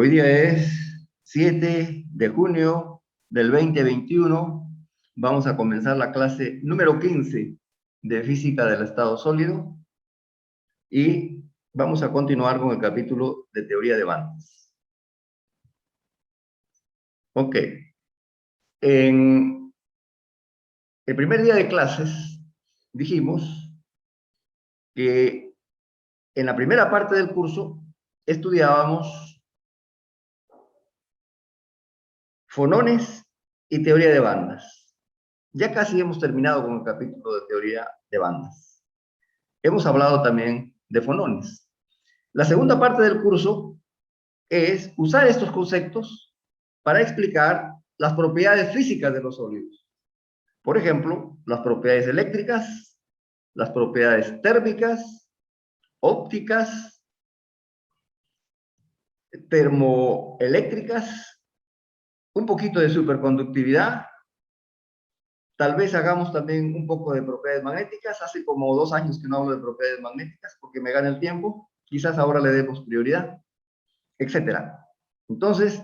Hoy día es 7 de junio del 2021. Vamos a comenzar la clase número 15 de Física del Estado Sólido y vamos a continuar con el capítulo de Teoría de Bandas. Ok. En el primer día de clases dijimos que en la primera parte del curso estudiábamos fonones y teoría de bandas. Ya casi hemos terminado con el capítulo de teoría de bandas. Hemos hablado también de fonones. La segunda parte del curso es usar estos conceptos para explicar las propiedades físicas de los sólidos. Por ejemplo, las propiedades eléctricas, las propiedades térmicas, ópticas, termoeléctricas, un poquito de superconductividad. Tal vez hagamos también un poco de propiedades magnéticas. Hace como 2 años que no hablo de propiedades magnéticas porque me gana el tiempo. Quizás ahora le demos prioridad, etcétera. Entonces,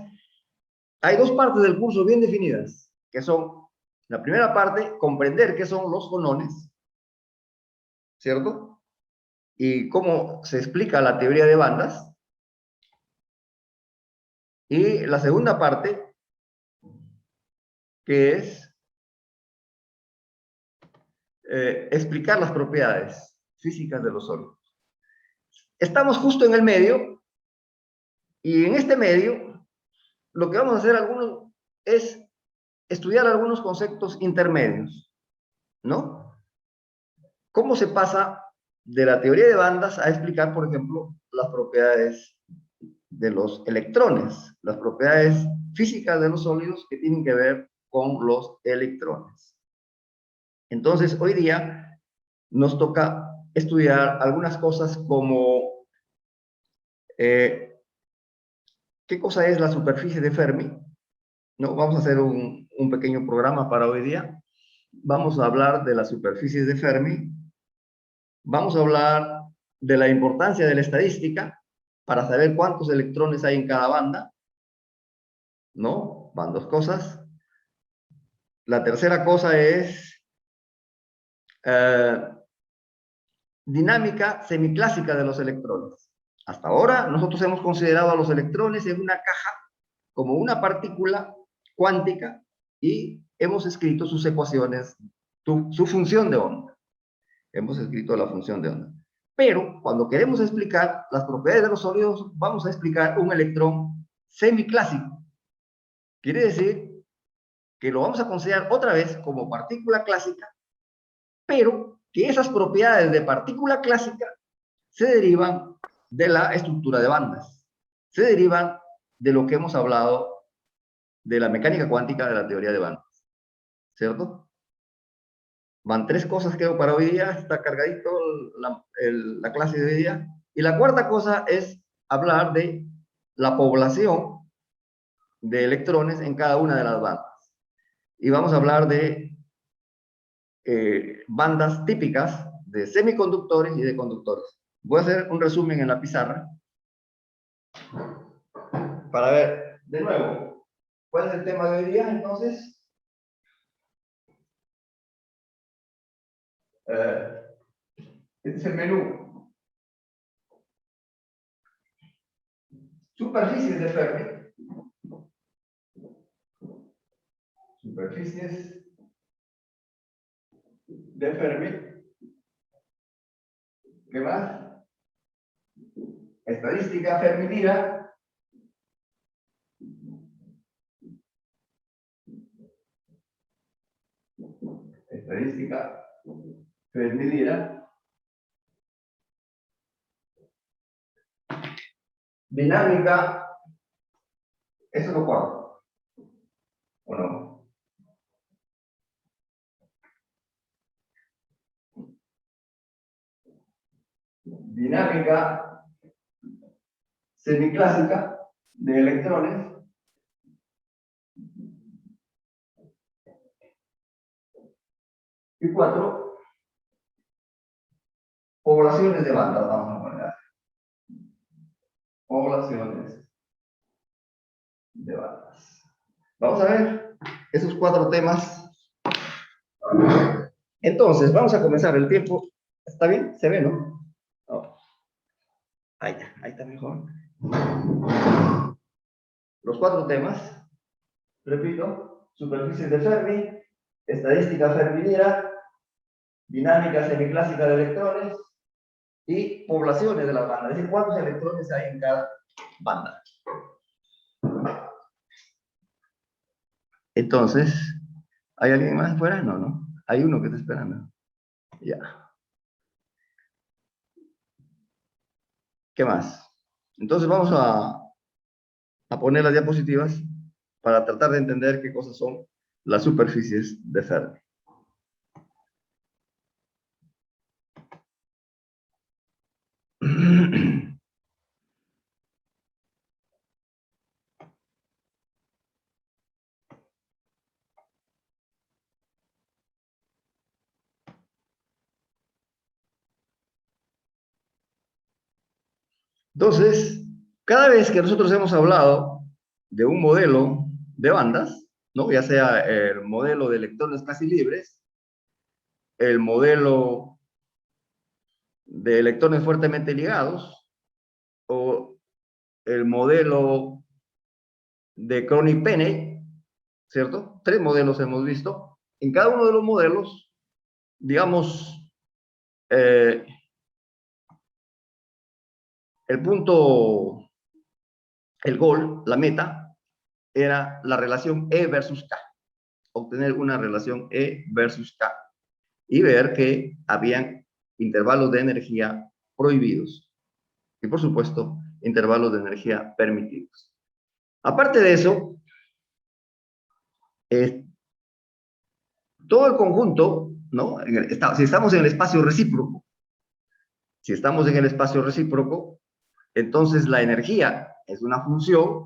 hay 2 partes del curso bien definidas, que son, la primera parte, comprender qué son los fonones, ¿cierto? Y cómo se explica la teoría de bandas. Y la segunda parte, que es explicar las propiedades físicas de los sólidos. Estamos justo en el medio, y en este medio, lo que vamos a hacer es estudiar algunos conceptos intermedios, ¿no? ¿Cómo se pasa de la teoría de bandas a explicar, por ejemplo, las propiedades de los electrones, las propiedades físicas de los sólidos que tienen que ver con los electrones? Entonces, hoy día nos toca estudiar algunas cosas como qué cosa es la superficie de Fermi. No, vamos a hacer un pequeño programa para hoy día. Vamos a hablar de las superficies de Fermi. Vamos a hablar de la importancia de la estadística para saber cuántos electrones hay en cada banda, ¿no? Van 2 cosas. La tercera cosa es dinámica semiclásica de los electrones. Hasta ahora nosotros hemos considerado a los electrones en una caja como una partícula cuántica y hemos escrito sus ecuaciones, su función de onda. Hemos escrito la función de onda. Pero cuando queremos explicar las propiedades de los sólidos, vamos a explicar un electrón semiclásico. Quiere decir que lo vamos a considerar otra vez como partícula clásica, pero que esas propiedades de partícula clásica se derivan de la estructura de bandas, se derivan de lo que hemos hablado de la mecánica cuántica de la teoría de bandas, ¿cierto? Van 3 cosas, creo, para hoy día. Está cargadito la clase de hoy día. Y la cuarta cosa es hablar de la población de electrones en cada una de las bandas. Y vamos a hablar de bandas típicas de semiconductores y de conductores. Voy a hacer un resumen en la pizarra para ver, de nuevo, cuál es el tema de hoy día. Entonces, este es el menú. Superficies de Fermi. Superficies de Fermi. ¿Qué más? Estadística Fermi-Dirac. Estadística Fermi-Dirac. Dinámica. Eso es lo cuarto. ¿O no? Dinámica semiclásica de electrones. Y 4, poblaciones de bandas, vamos a poner. Poblaciones de bandas. Vamos a ver esos 4 temas. Entonces, vamos a comenzar. El tiempo, ¿está bien? ¿Se ve, no? Oh. Ahí está mejor. Los 4 temas, repito: superficies de Fermi, estadística fermidiana, dinámica semiclásica de electrones y poblaciones de las bandas. Es decir, cuántos electrones hay en cada banda. Entonces, ¿hay alguien más fuera? No, no. Hay uno que está esperando. Ya. ¿Qué más? Entonces vamos a poner las diapositivas para tratar de entender qué cosas son las superficies de Fermi. Entonces, cada vez que nosotros hemos hablado de un modelo de bandas, ¿no? Ya sea el modelo de electrones casi libres, el modelo de electrones fuertemente ligados, o el modelo de Crony-Penney, ¿cierto? 3 modelos hemos visto. En cada uno de los modelos, digamos, el punto, el goal, la meta, era la relación E versus K. Obtener una relación E versus K. Y ver que habían intervalos de energía prohibidos. Y por supuesto, intervalos de energía permitidos. Aparte de eso, todo el conjunto, ¿no? Si estamos en el espacio recíproco, entonces la energía es una función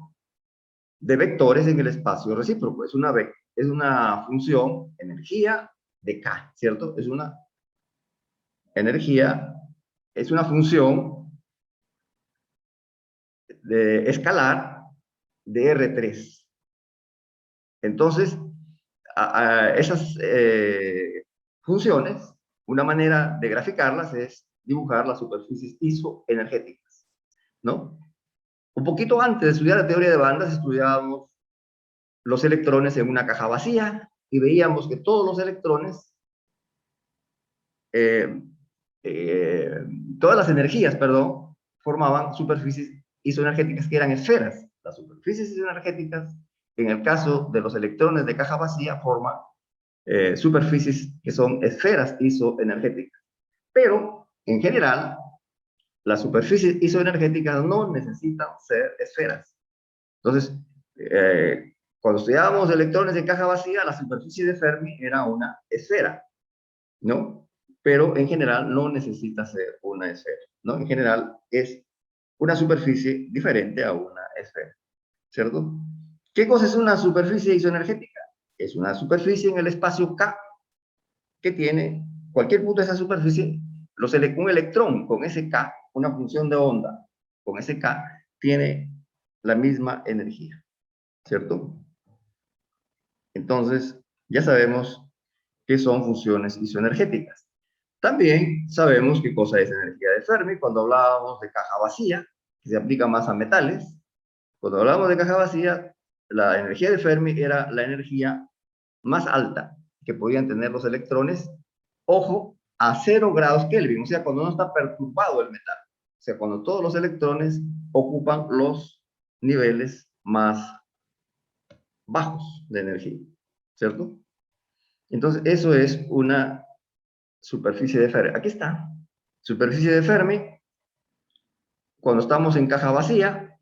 de vectores en el espacio recíproco. Es una función energía de K, ¿cierto? Es una energía, es una función de escalar de R3. Entonces, esas funciones, una manera de graficarlas es dibujar las superficies isoenergéticas, ¿no? Un poquito antes de estudiar la teoría de bandas, estudiábamos los electrones en una caja vacía y veíamos que todos los electrones, eh, todas las energías, perdón, formaban superficies isoenergéticas que eran esferas. Las superficies isoenergéticas, en el caso de los electrones de caja vacía, forman superficies que son esferas isoenergéticas. Pero, en general, las superficies isoenergéticas no necesitan ser esferas. Entonces, cuando estudiábamos electrones en caja vacía, la superficie de Fermi era una esfera, ¿no? Pero en general no necesita ser una esfera, ¿no? En general es una superficie diferente a una esfera, ¿cierto? ¿Qué cosa es una superficie isoenergética? Es una superficie en el espacio K que tiene cualquier punto de esa superficie, un electrón con ese K, una función de onda con ese K, tiene la misma energía, ¿cierto? Entonces, ya sabemos qué son funciones isoenergéticas. También sabemos qué cosa es energía de Fermi cuando hablábamos de caja vacía, que se aplica más a metales. Cuando hablábamos de caja vacía, la energía de Fermi era la energía más alta que podían tener los electrones, ojo, a 0 grados Kelvin, o sea, cuando no está perturbado el metal, o sea, cuando todos los electrones ocupan los niveles más bajos de energía, ¿cierto? Entonces, eso es una superficie de Fermi. Aquí está, superficie de Fermi, cuando estamos en caja vacía,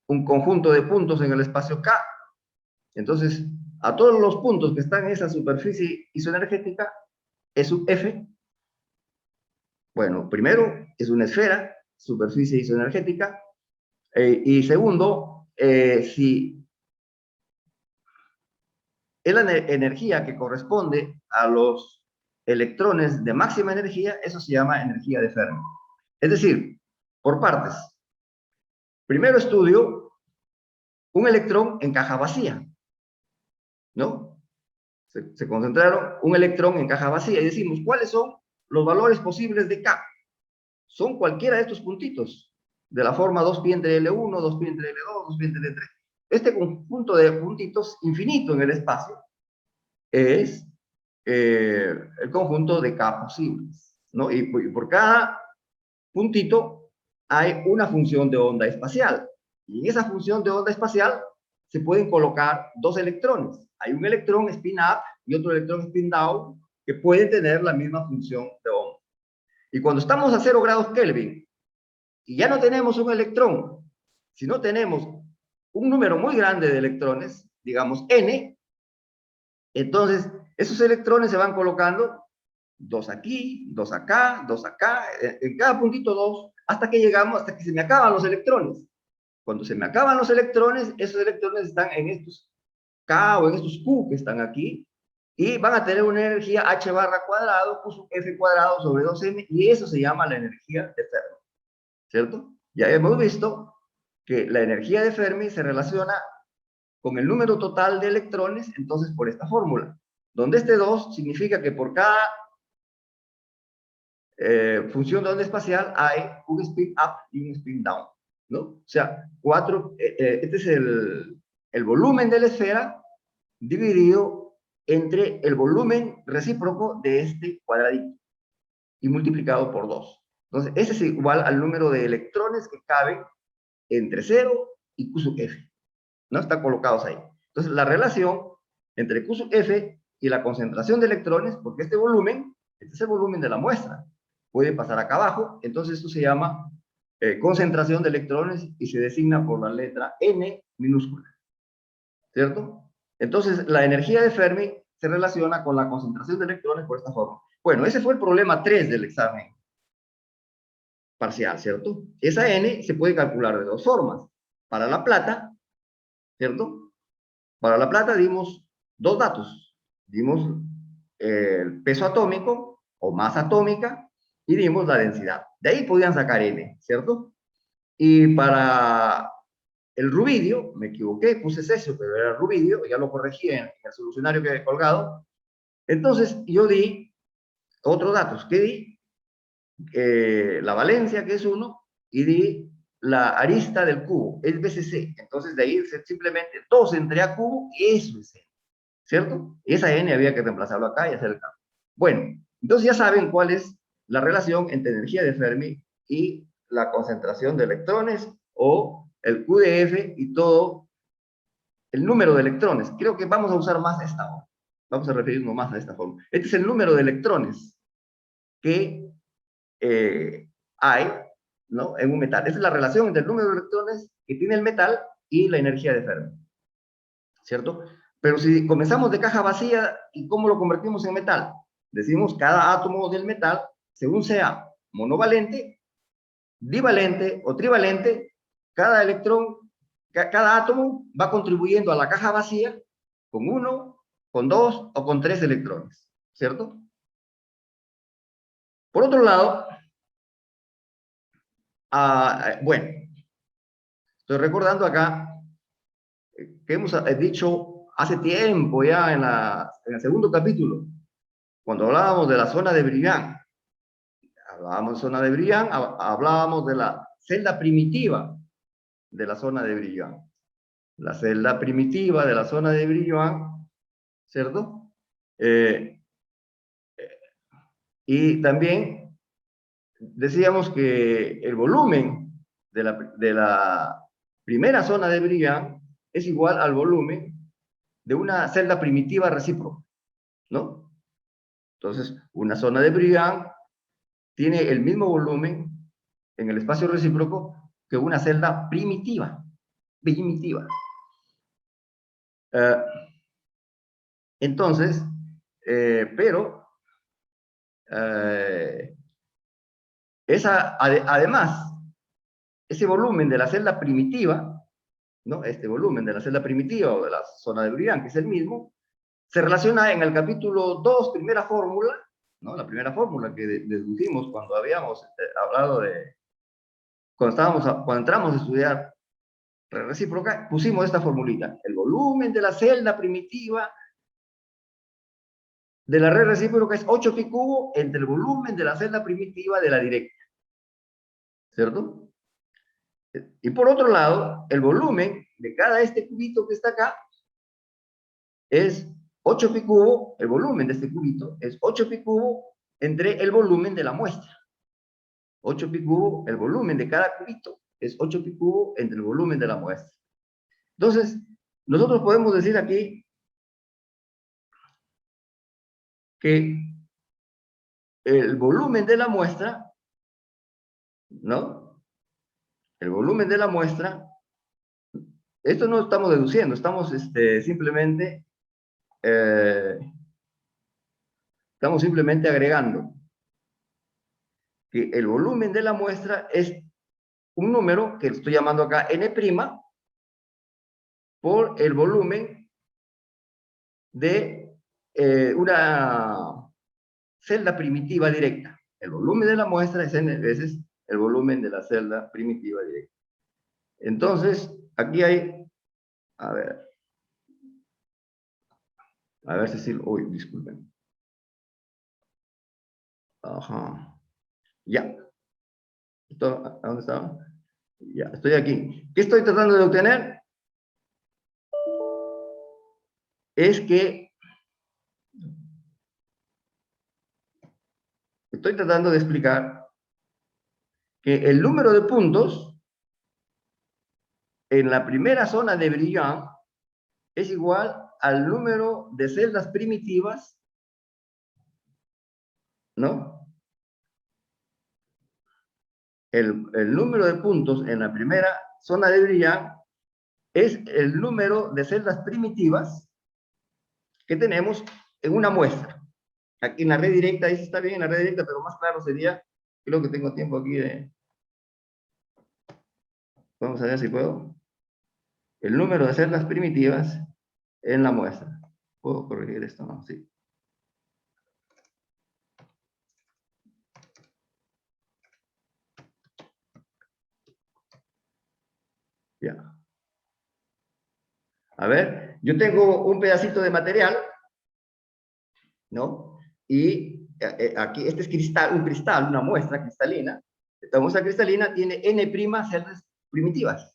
un conjunto de puntos en el espacio K. Entonces, a todos los puntos que están en esa superficie isoenergética, E sub F, bueno, primero, es una esfera, superficie isoenergética, y segundo, si es la energía que corresponde a los electrones de máxima energía, eso se llama energía de Fermi. Es decir, por partes. Primero estudio un electrón en caja vacía, ¿no? Se concentraron un electrón en caja vacía y decimos, ¿cuáles son los valores posibles de K? Son cualquiera de estos puntitos, de la forma 2pi entre L1, 2pi entre L2, 2pi entre L3. Este conjunto de puntitos infinito en el espacio es el conjunto de K posibles, ¿no? Y por cada puntito hay una función de onda espacial. Y en esa función de onda espacial se pueden colocar dos electrones. Hay un electrón spin up y otro electrón spin down que pueden tener la misma función de onda. Y cuando estamos a 0 grados Kelvin y ya no tenemos un electrón, sino tenemos un número muy grande de electrones, digamos n, entonces esos electrones se van colocando dos aquí, dos acá, dos acá, en cada puntito dos, hasta que llegamos, hasta que se me acaban los electrones. Cuando se me acaban los electrones, esos electrones están en estos K o en estos Q que están aquí, y van a tener una energía H barra cuadrado, Q sub F cuadrado sobre 2M, y eso se llama la energía de Fermi, ¿cierto? Ya hemos visto que la energía de Fermi se relaciona con el número total de electrones, entonces por esta fórmula, donde este 2 significa que por cada función de onda espacial hay un spin up y un spin down, ¿no? O sea, este es el volumen de la esfera dividido entre el volumen recíproco de este cuadradito y multiplicado por 2. Entonces, ese es igual al número de electrones que caben entre 0 y Q sub F, ¿no? Están colocados ahí. Entonces, la relación entre Q sub F y la concentración de electrones, porque este es el volumen de la muestra, puede pasar acá abajo, entonces esto se llama concentración de electrones y se designa por la letra N minúscula, ¿cierto? Entonces, la energía de Fermi se relaciona con la concentración de electrones por esta forma. Bueno, ese fue el problema 3 del examen parcial, ¿cierto? Esa N se puede calcular de dos formas. Para la plata, ¿cierto? Para la plata dimos dos datos. Dimos el peso atómico o masa atómica y dimos la densidad. De ahí podían sacar N, ¿cierto? Y para el rubidio, me equivoqué, puse cesio, pero era rubidio, ya lo corregí en el solucionario que he colgado. Entonces, yo di otros datos. ¿Qué di? La valencia, que es 1, y di la arista del cubo, es BCC. Entonces, de ahí simplemente 2 entre A cubo, eso es N, ¿cierto? Esa N había que reemplazarlo acá y hacer el cambio. Bueno, entonces ya saben cuál es la relación entre energía de Fermi y la concentración de electrones o el QDF y todo el número de electrones. Creo que vamos a usar más esta forma. Vamos a referirnos más a esta forma. Este es el número de electrones que hay, ¿no?, en un metal. Esa es la relación entre el número de electrones que tiene el metal y la energía de Fermi, ¿cierto? Pero si comenzamos de caja vacía, ¿y cómo lo convertimos en metal? Decimos cada átomo del metal, según sea monovalente, divalente o trivalente, cada electrón, cada átomo va contribuyendo a la caja vacía con 1, con 2 o con 3 electrones, ¿cierto? Por otro lado, bueno, estoy recordando acá que hemos dicho hace tiempo ya en el segundo capítulo, cuando hablábamos de la zona de Brillouin, hablábamos de la celda primitiva de la zona de Brillouin. La celda primitiva de la zona de Brillouin, ¿cierto? Y también decíamos que el volumen de la primera zona de Brillouin es igual al volumen de una celda primitiva recíproca, ¿no? Entonces, una zona de Brillouin tiene el mismo volumen en el espacio recíproco que una celda primitiva. Uh, entonces, pero además, ese volumen de la celda primitiva, ¿no?, este volumen de la celda primitiva o de la zona de Brillouin, que es el mismo, se relaciona en el capítulo 2, primera fórmula, ¿no?, la primera fórmula que deducimos cuando habíamos hablado de, cuando entramos a estudiar red recíproca, pusimos esta formulita. El volumen de la celda primitiva de la red recíproca es 8 pi cubo entre el volumen de la celda primitiva de la directa. ¿Cierto? Y por otro lado, el volumen de cada este cubito que está acá es 8 pi cubo, el volumen de este cubito es 8 pi cubo entre el volumen de la muestra. 8 pi cubo, el volumen de cada cubito es 8 pi cubo entre el volumen de la muestra. Entonces, nosotros podemos decir aquí que el volumen de la muestra, ¿no? El volumen de la muestra, esto no estamos deduciendo, estamos simplemente agregando que el volumen de la muestra es un número que estoy llamando acá n' por el volumen de una celda primitiva directa. El volumen de la muestra es n veces el volumen de la celda primitiva directa. Entonces, aquí hay, a ver si, uy, disculpen. Ajá. Ya. ¿A dónde estaba? Ya, estoy aquí. ¿Qué estoy tratando de obtener? Es que estoy tratando de explicar que el número de puntos en la primera zona de Brillouin es igual al número de celdas primitivas, ¿no? El número de puntos en la primera zona de Brillouin es el número de celdas primitivas que tenemos en una muestra. Aquí en la red directa, ahí está bien en la red directa, pero más claro sería, creo que tengo tiempo aquí de... Vamos a ver si puedo. El número de celdas primitivas en la muestra. ¿Puedo corregir esto? No, sí. Ya. A ver, yo tengo un pedacito de material, ¿no? Y aquí, este es cristal, un cristal, una muestra cristalina. Esta muestra cristalina tiene n' celdas primitivas.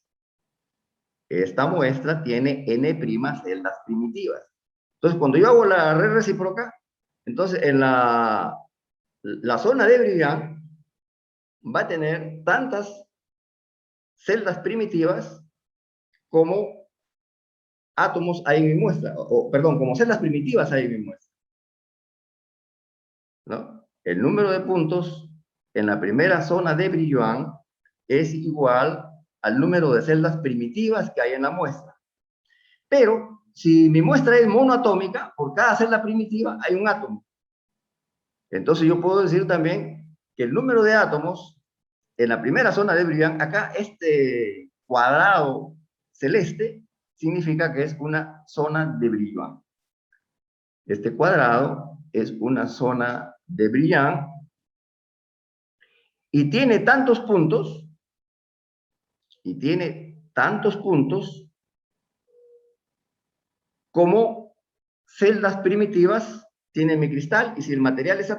Esta muestra tiene n' celdas primitivas. Entonces, cuando yo hago la red recíproca, entonces en la zona de Brillouin va a tener tantas celdas primitivas como átomos hay en mi muestra, perdón, como celdas primitivas hay en mi muestra, ¿no? El número de puntos en la primera zona de Brillouin es igual al número de celdas primitivas que hay en la muestra. Pero, si mi muestra es monoatómica, por cada celda primitiva hay un átomo. Entonces yo puedo decir también que el número de átomos en la primera zona de Brillouin, acá este cuadrado celeste significa que es una zona de Brillouin. Este cuadrado es una zona de Brillouin y tiene tantos puntos, como celdas primitivas tiene mi cristal, y si el material es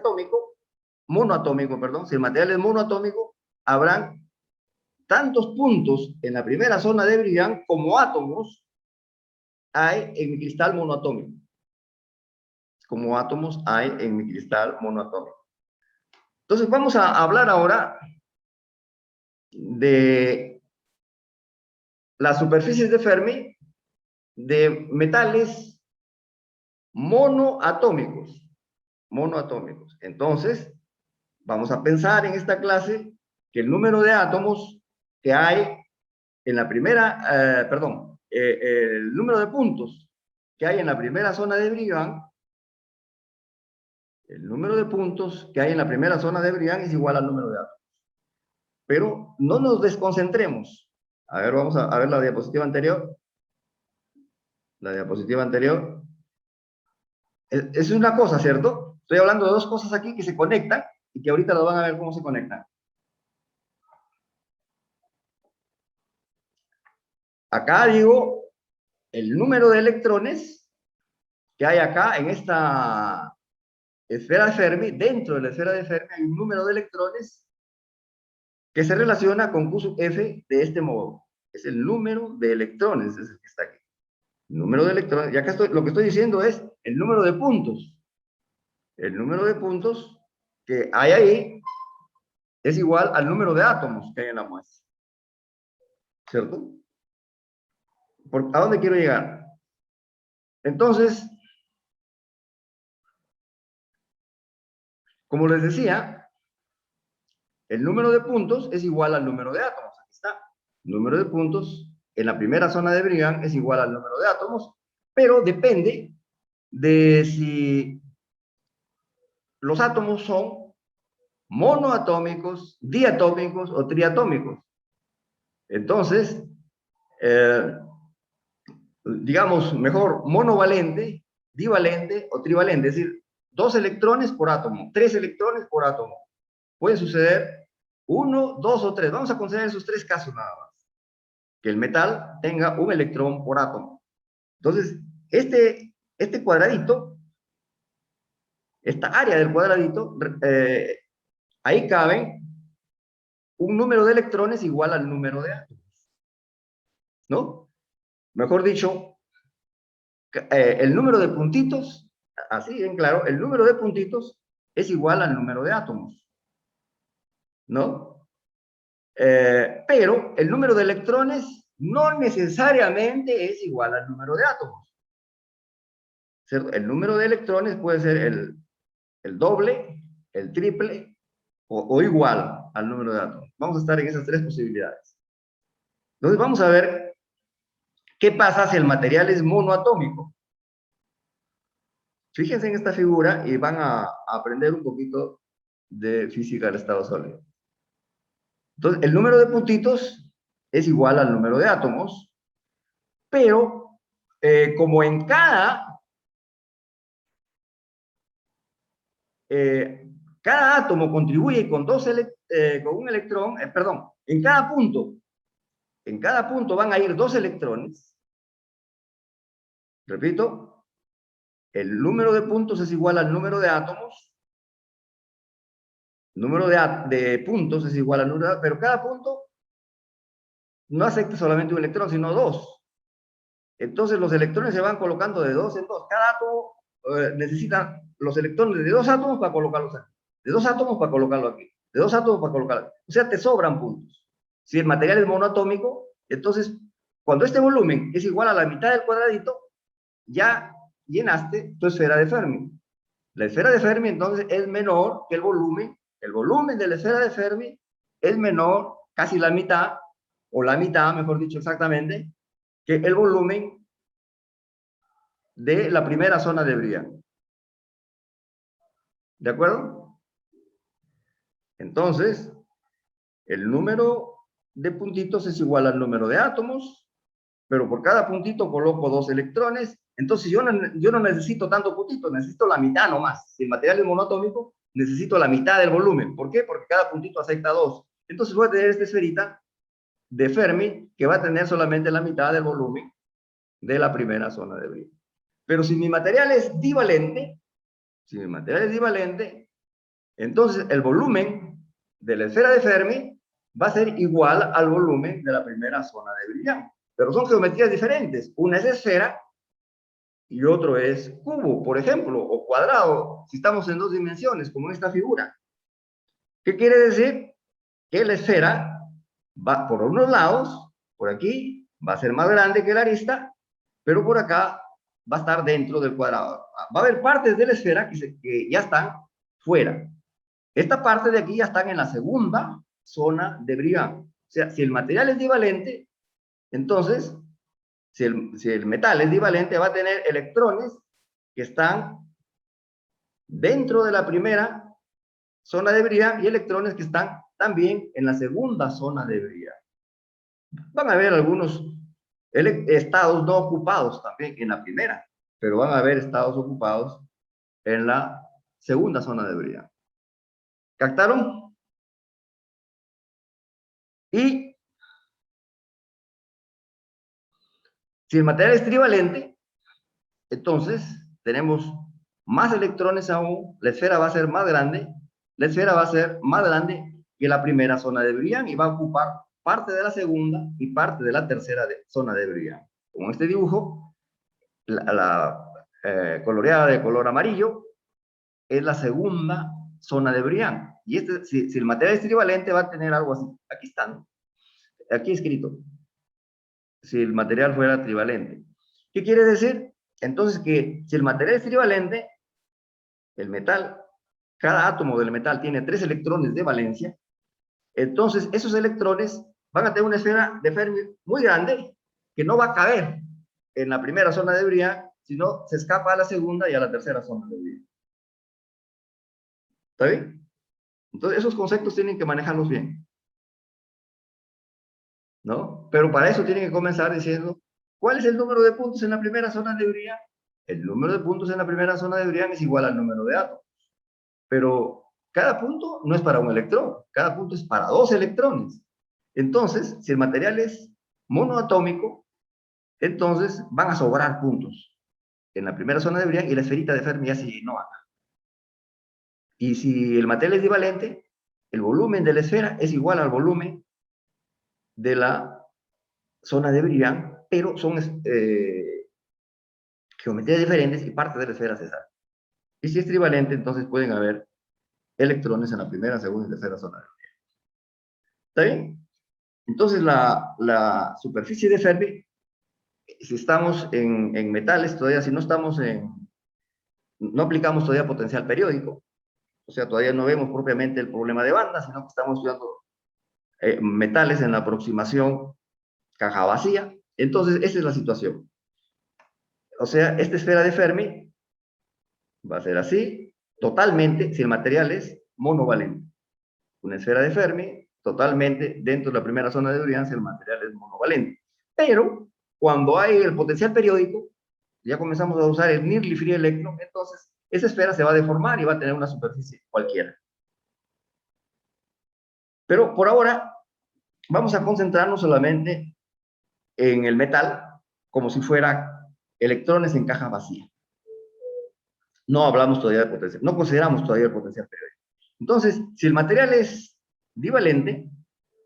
monoatómico, perdón, si el material es monoatómico, habrán tantos puntos en la primera zona de Brillouin como átomos hay en mi cristal monoatómico. Como átomos hay en mi cristal monoatómico. Entonces vamos a hablar ahora de las superficies de Fermi de metales monoatómicos. Entonces, vamos a pensar en esta clase que el número de átomos que hay en la primera, el número de puntos que hay en la primera zona de Brillouin, el número de puntos que hay en la primera zona de Brillouin es igual al número de átomos. Pero no nos desconcentremos. A ver, vamos a ver la diapositiva anterior. La diapositiva anterior. Es una cosa, ¿cierto? Estoy hablando de dos cosas aquí que se conectan y que ahorita lo van a ver cómo se conectan. Acá digo el número de electrones que hay acá en esta esfera de Fermi. Dentro de la esfera de Fermi hay un número de electrones que se relaciona con Q sub F de este modo. Es el número de electrones, es el que está aquí. El número de electrones, y acá lo que estoy diciendo es el número de puntos. El número de puntos que hay ahí es igual al número de átomos que hay en la muestra. ¿Cierto? ¿A dónde quiero llegar? Entonces, como les decía, el número de puntos es igual al número de átomos. Aquí está. El número de puntos en la primera zona de Briggs es igual al número de átomos, pero depende de si los átomos son monoatómicos, diatómicos o triatómicos. Entonces, digamos, mejor monovalente, divalente o trivalente, es decir, 2 electrones por átomo, 3 electrones por átomo. Puede suceder 1, 2 o 3. Vamos a considerar esos 3 casos nada más. Que el metal tenga un electrón por átomo. Entonces, este cuadradito, esta área del cuadradito, ahí caben un número de electrones igual al número de átomos, ¿no? Mejor dicho, el número de puntitos, así en claro, el número de puntitos es igual al número de átomos, ¿no? Pero el número de electrones no necesariamente es igual al número de átomos, ¿cierto? El número de electrones puede ser el doble, el triple o igual al número de átomos. Vamos a estar en esas 3 posibilidades. Entonces vamos a ver qué pasa si el material es monoatómico. Fíjense en esta figura y van a aprender un poquito de física del estado sólido. Entonces, el número de puntitos es igual al número de átomos, pero como en cada átomo contribuye con un electrón, perdón, en cada punto van a ir 2 electrones. Repito, el número de puntos es igual al número de átomos. El número de puntos es igual al número de, pero cada punto no acepta solamente un electrón, sino 2. Entonces los electrones se van colocando de 2 en 2. Cada átomo necesita los electrones de 2 átomos para colocarlos aquí. De 2 átomos para colocarlo aquí. De 2 átomos para colocarlo aquí. O sea, te sobran puntos. Si el material es monoatómico, entonces cuando este volumen es igual a la mitad del cuadradito, ya llenaste tu esfera de Fermi. La esfera de Fermi entonces es menor que el volumen. El volumen de la esfera de Fermi es menor, casi la mitad, o la mitad, mejor dicho exactamente, que el volumen de la primera zona de Briggs. ¿De acuerdo? Entonces, el número de puntitos es igual al número de átomos, pero por cada puntito coloco 2 electrones. Entonces yo no necesito tanto puntito, necesito la mitad nomás. Si el material es monoatómico, necesito la mitad del volumen. ¿Por qué? Porque cada puntito acepta 2. Entonces voy a tener esta esferita de Fermi que va a tener solamente la mitad del volumen de la primera zona de Briggs. Pero si mi material es divalente, entonces el volumen de la esfera de Fermi va a ser igual al volumen de la primera zona de Briggs. Pero son geometrías diferentes. Una es esfera y otro es cubo, por ejemplo, o cuadrado, si estamos en 2 dimensiones, como en esta figura. ¿Qué quiere decir? Que la esfera va por unos lados, por aquí, va a ser más grande que la arista, pero por acá va a estar dentro del cuadrado. Va a haber partes de la esfera que ya están fuera. Esta parte de aquí ya están en la segunda zona de Briggs. O sea, si el material es divalente, entonces, si el metal es divalente, va a tener electrones que están dentro de la primera zona de Briggs y electrones que están también en la segunda zona de Briggs. Van a haber algunos estados no ocupados también en la primera, pero van a haber estados ocupados en la segunda zona de Briggs. ¿Captaron? Y Si el material es trivalente, entonces tenemos más electrones aún, la esfera va a ser más grande, la esfera va a ser más grande que la primera zona de Briand y va a ocupar parte de la segunda y parte de la tercera zona de Briand. Con este dibujo, la coloreada de color amarillo es la segunda zona de Briand. Y si el material es trivalente, va a tener algo así. Aquí están, aquí escrito. Si el material fuera trivalente. ¿Qué quiere decir? Entonces que si el material es trivalente, el metal, cada átomo del metal tiene 3 electrones de valencia, entonces esos electrones van a tener una esfera de Fermi muy grande que no va a caber en la primera zona de Briand, sino se escapa a la segunda y a la tercera zona de Briand. ¿Está bien? Entonces esos conceptos tienen que manejarlos bien, ¿no? Pero para eso tienen que comenzar diciendo, ¿cuál es el número de puntos en la primera zona de Briand? El número de puntos en la primera zona de Briand es igual al número de átomos. Pero cada punto no es para un electrón, cada punto es para 2 electrones. Entonces, si el material es monoatómico, entonces van a sobrar puntos en la primera zona de Briand y la esferita de Fermi ya se llenó acá. Y si el material es divalente, el volumen de la esfera es igual al volumen de la zona de Briand, pero son geometrías diferentes y parte de la esfera se sale. Y si es trivalente, entonces pueden haber electrones en la primera, segunda y tercera zona de Briand. ¿Está bien? Entonces, la superficie de Fermi, si estamos en metales, todavía si no estamos no aplicamos todavía potencial periódico, o sea, todavía no vemos propiamente el problema de banda, sino que estamos estudiando metales en la aproximación caja vacía. Entonces, esa es la situación. O sea, esta esfera de Fermi va a ser así, totalmente, si el material es monovalente. Una esfera de Fermi totalmente dentro de la primera zona de Briand si el material es monovalente. Pero cuando hay el potencial periódico, ya comenzamos a usar el nearly free electron, entonces esa esfera se va a deformar y va a tener una superficie cualquiera. Pero por ahora vamos a concentrarnos solamente en el metal como si fuera electrones en caja vacía. No hablamos todavía de potencial, no consideramos todavía el potencial periódico. Entonces, si el material es divalente,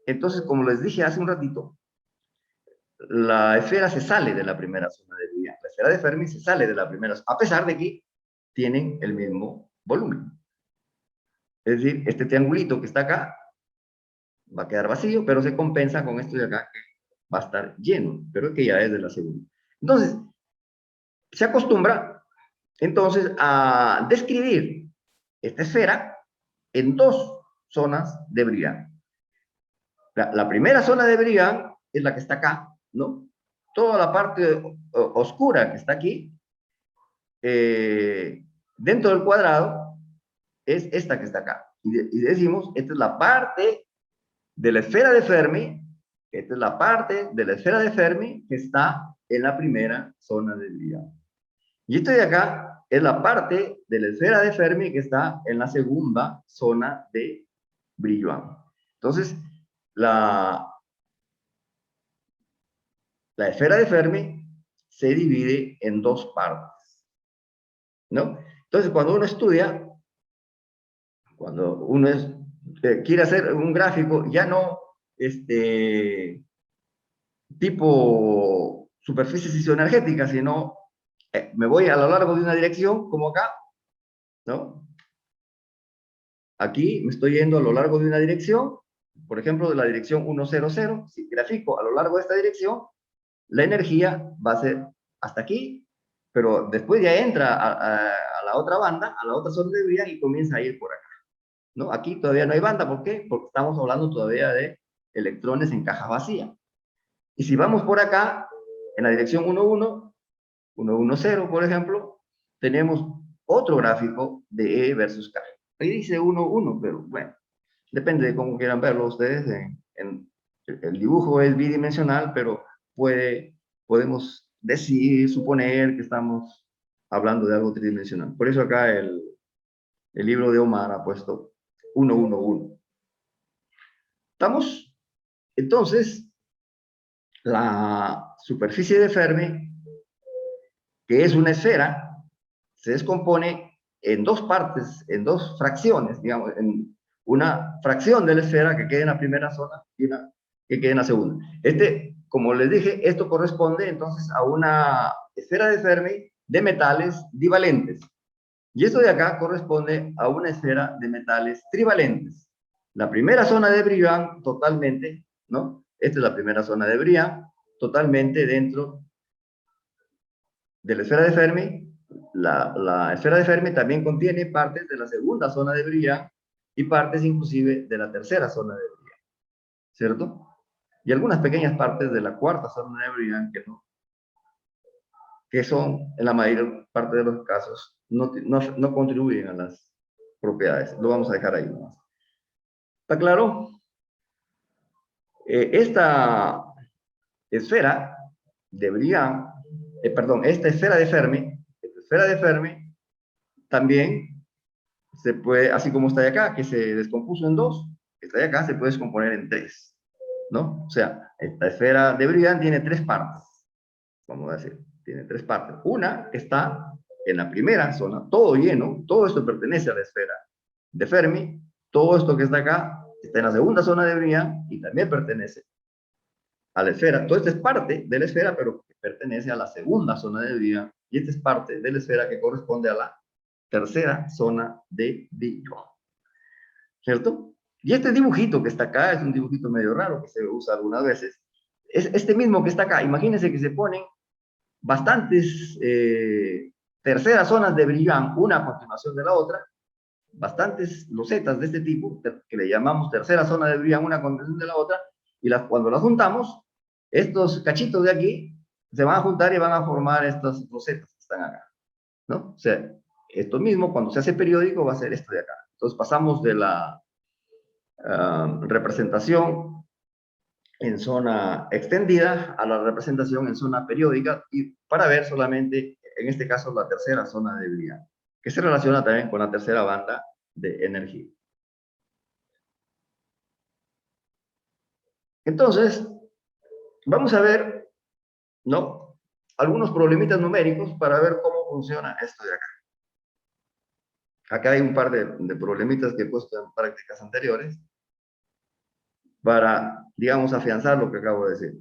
entonces, como les dije hace un ratito, la esfera se sale de la primera zona de Briand. La esfera de Fermi se sale de la primera, a pesar de que tienen el mismo volumen. Es decir, este triangulito que está acá va a quedar vacío, pero se compensa con esto de acá que va a estar lleno, pero que ya es de la segunda. Entonces, se acostumbra entonces a describir esta esfera en 2 zonas de Briand. La primera zona de Briand es la que está acá, ¿no? Toda la parte oscura que está aquí, dentro del cuadrado, es esta que está acá. Y decimos, esta es la parte de la esfera de Fermi, esta es la parte de la esfera de Fermi que está en la primera zona de Briand. Y esto de acá es la parte de la esfera de Fermi que está en la segunda zona de Brillouin. Entonces, la esfera de Fermi se divide en 2 partes, ¿no? Entonces, cuando uno estudia, cuando uno quiere hacer un gráfico, ya no tipo superficies isoenergéticas, sino me voy a lo largo de una dirección, como acá, ¿no? Aquí me estoy yendo a lo largo de una dirección, por ejemplo, de la dirección 100, si grafico a lo largo de esta dirección, la energía va a ser hasta aquí, pero después ya entra a la otra banda, a la otra zona de Briand y comienza a ir por acá, ¿no? Aquí todavía no hay banda, ¿por qué? Porque estamos hablando todavía de electrones en caja vacía. Y si vamos por acá, en la dirección 110, por ejemplo, tenemos otro gráfico de E versus K. Ahí dice 1, pero bueno, depende de cómo quieran verlo ustedes. El dibujo es bidimensional, pero podemos decir, suponer que estamos hablando de algo tridimensional. Por eso acá el libro de Omar ha puesto 1. ¿Estamos? Entonces, La superficie de Fermi, que es una esfera, se descompone en dos partes, en dos fracciones, digamos, en una fracción de la esfera que queda en la primera zona y una que queda en la segunda. Como les dije, esto corresponde entonces a una esfera de Fermi de metales divalentes. Y esto de acá corresponde a una esfera de metales trivalentes. La primera zona de Brillouin totalmente, ¿no? Esta es la primera zona de Brillouin, totalmente dentro de la esfera de Fermi. La esfera de Fermi también contiene partes de la segunda zona de Brillouin y partes inclusive de la tercera zona de Brillouin, ¿cierto? Y algunas pequeñas partes de la cuarta zona de Brillouin que son, en la mayor parte de los casos, no contribuyen a las propiedades. Lo vamos a dejar ahí nomás. ¿Está claro? Esta esfera de Brillouin, esta esfera de Fermi también se puede, así como está de acá, que se descompuso en dos, esta de acá se puede descomponer en tres, ¿no? O sea, esta esfera de Brillouin tiene tres partes, vamos a decir, tiene tres partes. Una está en la primera zona, todo lleno, todo esto pertenece a la esfera de Fermi, todo esto que está acá está en la segunda zona de Brillouin y también pertenece a la esfera. Todo esto es parte de la esfera, pero que pertenece a la segunda zona de Brillouin, y esta es parte de la esfera que corresponde a la tercera zona de Brillouin, ¿cierto? Y este dibujito que está acá es un dibujito medio raro que se usa algunas veces. Es este mismo que está acá. Imagínense que se ponen bastantes terceras zonas de Brillouin, una a continuación de la otra, bastantes losetas de este tipo, que le llamamos tercera zona de Brillouin, una a continuación de la otra, y cuando las juntamos, estos cachitos de aquí se van a juntar y van a formar estas losetas que están acá, ¿no? O sea, esto mismo, cuando se hace periódico, va a ser esto de acá. Entonces pasamos de la representación en zona extendida a la representación en zona periódica, y para ver solamente, en este caso, la tercera zona de Brillouin, que se relaciona también con la tercera banda de energía. Entonces, vamos a ver, ¿no?, algunos problemitas numéricos para ver cómo funciona esto de acá. Acá hay un par de problemitas que he puesto en prácticas anteriores para, digamos, afianzar lo que acabo de decir.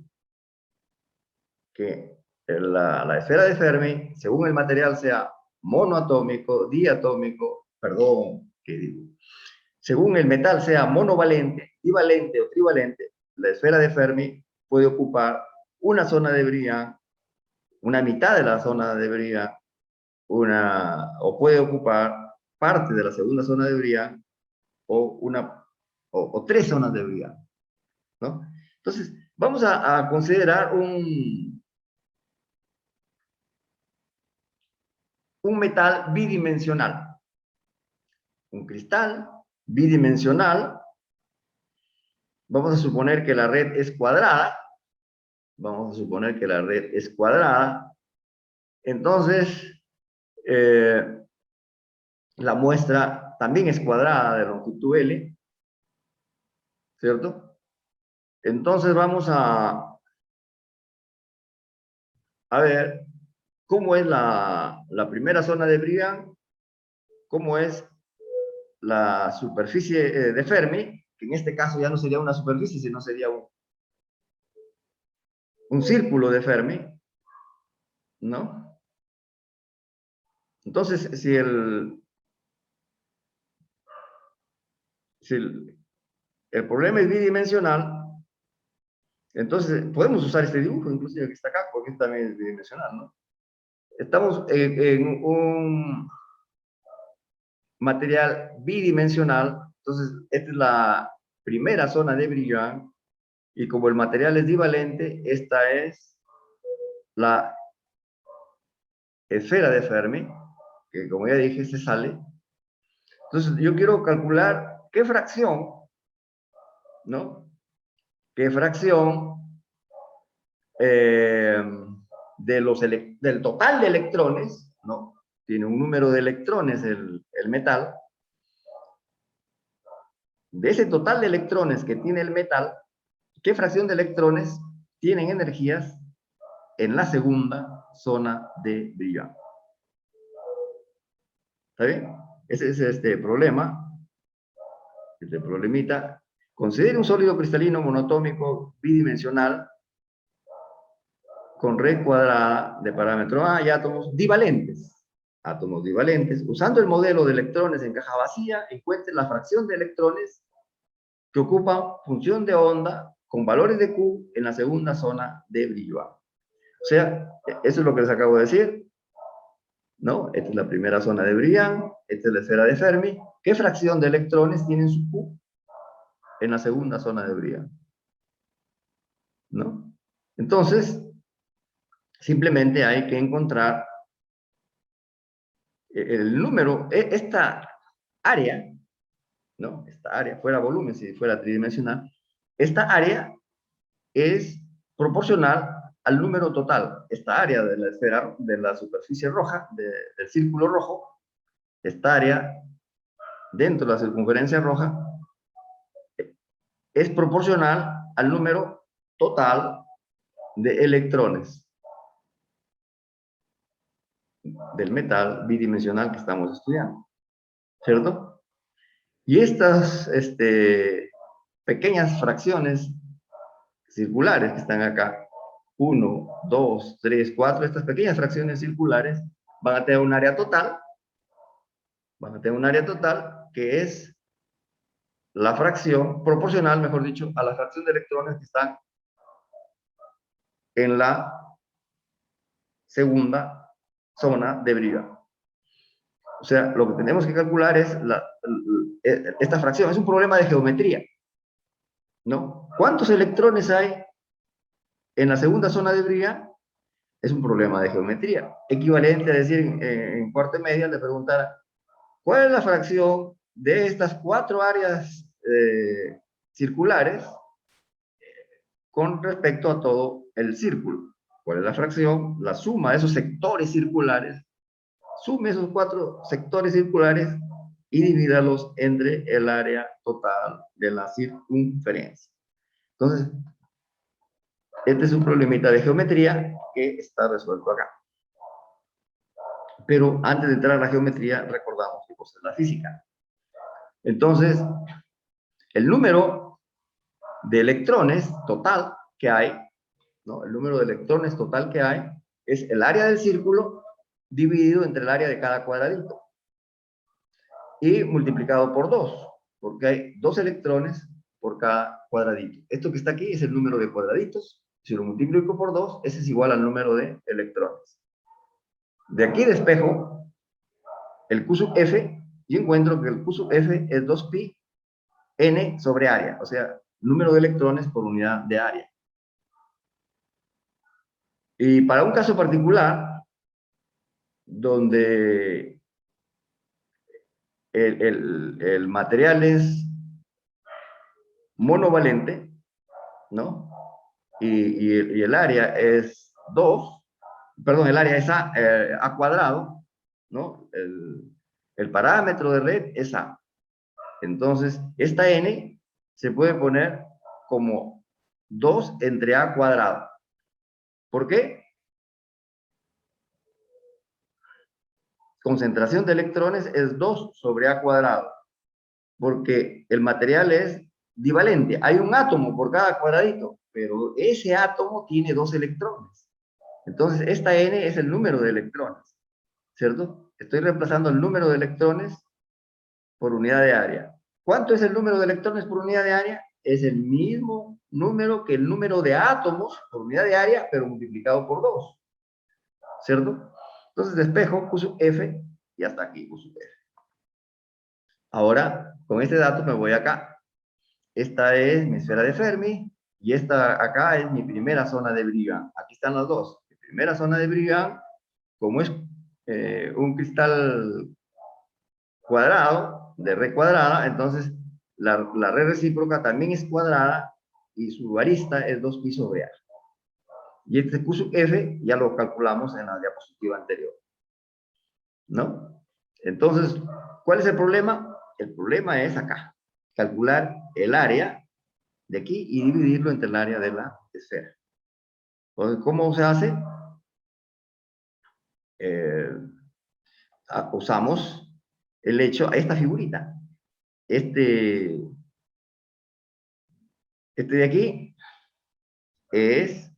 Que la esfera de Fermi, según el material sea monoatómico, diatómico, perdón, ¿qué digo? Según el metal sea monovalente, divalente o trivalente, la esfera de Fermi puede ocupar una zona de Brillouin, una mitad de la zona de Brillouin, o puede ocupar parte de la segunda zona de Brillouin, o tres zonas de Brillouin, ¿no? Entonces, vamos a considerar un metal bidimensional, un cristal bidimensional. Vamos a suponer que la red es cuadrada. Vamos a suponer que la red es cuadrada. Entonces, la muestra también es cuadrada de longitud L, ¿cierto? Entonces vamos a ver cómo es la primera zona de Brillouin, cómo es la superficie de Fermi, que en este caso ya no sería una superficie, sino sería un círculo de Fermi, ¿no? Entonces, si el problema es bidimensional, entonces podemos usar este dibujo, inclusive que está acá, porque también es bidimensional, ¿no? Estamos en un material bidimensional, entonces esta es la primera zona de Brillouin, y como el material es divalente, esta es la esfera de Fermi, que como ya dije, se sale. Entonces yo quiero calcular qué fracción, ¿no? ¿Qué fracción del total de electrones, ¿no? Tiene un número de electrones el metal. De ese total de electrones que tiene el metal, ¿qué fracción de electrones tienen energías en la segunda zona de Brillouin. ¿Está bien? Ese es este problema, este problemita. Considere un sólido cristalino monotómico bidimensional con red cuadrada de parámetro A y átomos divalentes. Átomos divalentes. Usando el modelo de electrones en caja vacía, encuentre la fracción de electrones que ocupan función de onda con valores de Q en la segunda zona de Brillouin. O sea, eso es lo que les acabo de decir, ¿no? Esta es la primera zona de Brillouin, esta es la esfera de Fermi. ¿Qué fracción de electrones tienen su Q en la segunda zona de Brillouin? ¿No? Entonces, simplemente hay que encontrar el número, esta área, ¿no? Esta área, fuera volumen, si fuera tridimensional, esta área es proporcional al número total. Esta área de la esfera, de la superficie roja, del círculo rojo, esta área dentro de la circunferencia roja, es proporcional al número total de electrones del metal bidimensional que estamos estudiando, ¿cierto? Y estas pequeñas fracciones circulares que están acá, 1, 2, 3, 4, estas pequeñas fracciones circulares van a tener un área total, que es la fracción proporcional, mejor dicho, a la fracción de electrones que están en la segunda zona de Brillouin. O sea, lo que tenemos que calcular es esta fracción. Es un problema de geometría, ¿no? ¿Cuántos electrones hay en la segunda zona de Brillouin? Es un problema de geometría. Equivalente a decir en cuarto media le preguntara, ¿cuál es la fracción de estas 4 áreas circulares con respecto a todo el círculo? ¿Cuál es la fracción? La suma de esos sectores circulares. Sume esos 4 sectores circulares y divídalos entre el área total de la circunferencia. Entonces, este es un problemita de geometría que está resuelto acá. Pero antes de entrar a la geometría, recordamos que es la física. Entonces, el número de electrones total que hay, ¿no? El número de electrones total que hay es el área del círculo dividido entre el área de cada cuadradito y multiplicado por 2, porque hay 2 electrones por cada cuadradito. Esto que está aquí es el número de cuadraditos. Si lo multiplico por 2, ese es igual al número de electrones. De aquí despejo el Q sub F y encuentro que el Q sub F es 2pi n sobre área, o sea, número de electrones por unidad de área. Y para un caso particular, donde el material es monovalente, ¿no? Y el área es 2, perdón, el área es a cuadrado, ¿no? El parámetro de red es A. Entonces, esta n se puede poner como 2 entre A cuadrado. ¿Por qué? Concentración de electrones es 2 sobre A cuadrado, porque el material es divalente. Hay un átomo por cada cuadradito, pero ese átomo tiene 2 electrones. Entonces, esta n es el número de electrones, ¿cierto? Estoy reemplazando el número de electrones por unidad de área. ¿Cuánto es el número de electrones por unidad de área? Es el mismo número que el número de átomos por unidad de área, pero multiplicado por 2, ¿cierto? Entonces despejo Q sub F y hasta aquí Q sub F. Ahora, con este dato me voy acá. Esta es mi esfera de Fermi y esta acá es mi primera zona de Brillouin. Aquí están las dos. Mi primera zona de Brillouin, como es un cristal cuadrado, de red cuadrada, entonces la red recíproca también es cuadrada y su arista es 2pi sobre A. Y este Q sub F ya lo calculamos en la diapositiva anterior, ¿no? Entonces, ¿cuál es el problema? El problema es acá, calcular el área de aquí y dividirlo entre el área de la esfera. Entonces, ¿cómo se hace? Usamos el hecho, esta figurita. Este, este de aquí es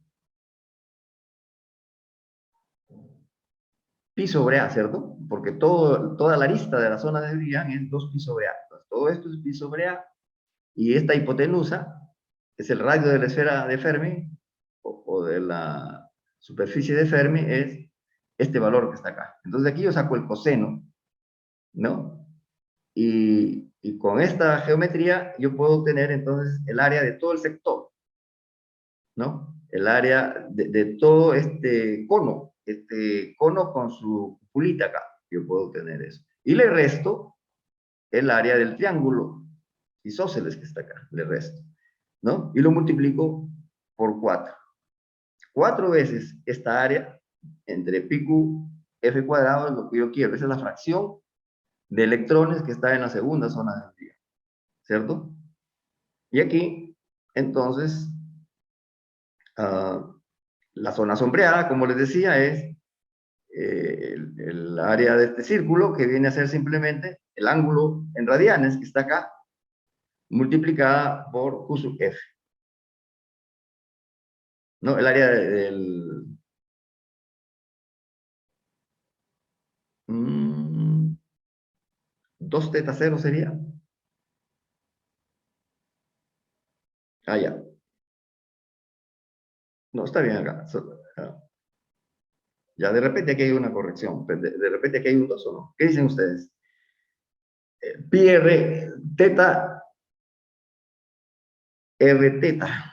pi sobre A, ¿cierto? Porque toda la arista de la zona de Brian es 2 pi sobre A. Entonces, todo esto es pi sobre A. Y esta hipotenusa es el radio de la esfera de Fermi, o de la superficie de Fermi, es este valor que está acá. Entonces, de aquí yo saco el coseno, ¿no? Y con esta geometría yo puedo obtener entonces el área de todo el sector, ¿no? El área de todo este cono con su cupulita acá, yo puedo obtener eso. Y le resto el área del triángulo isósceles que está acá, le resto, ¿no? Y lo multiplico por 4. 4 veces esta área entre pi q f cuadrado es lo que yo quiero. Esa es la fracción de electrones que está en la segunda zona del día, ¿cierto? Y aquí, entonces, la zona sombreada, como les decía, es el área de este círculo, que viene a ser simplemente el ángulo en radianes que está acá, multiplicada por Q sub F. ¿No? El área del... 2 teta 0 sería. Ah, ya. No, está bien acá. Ya, de repente aquí hay una corrección. De repente aquí hay un 2 o no. ¿Qué dicen ustedes? Pi R teta R teta.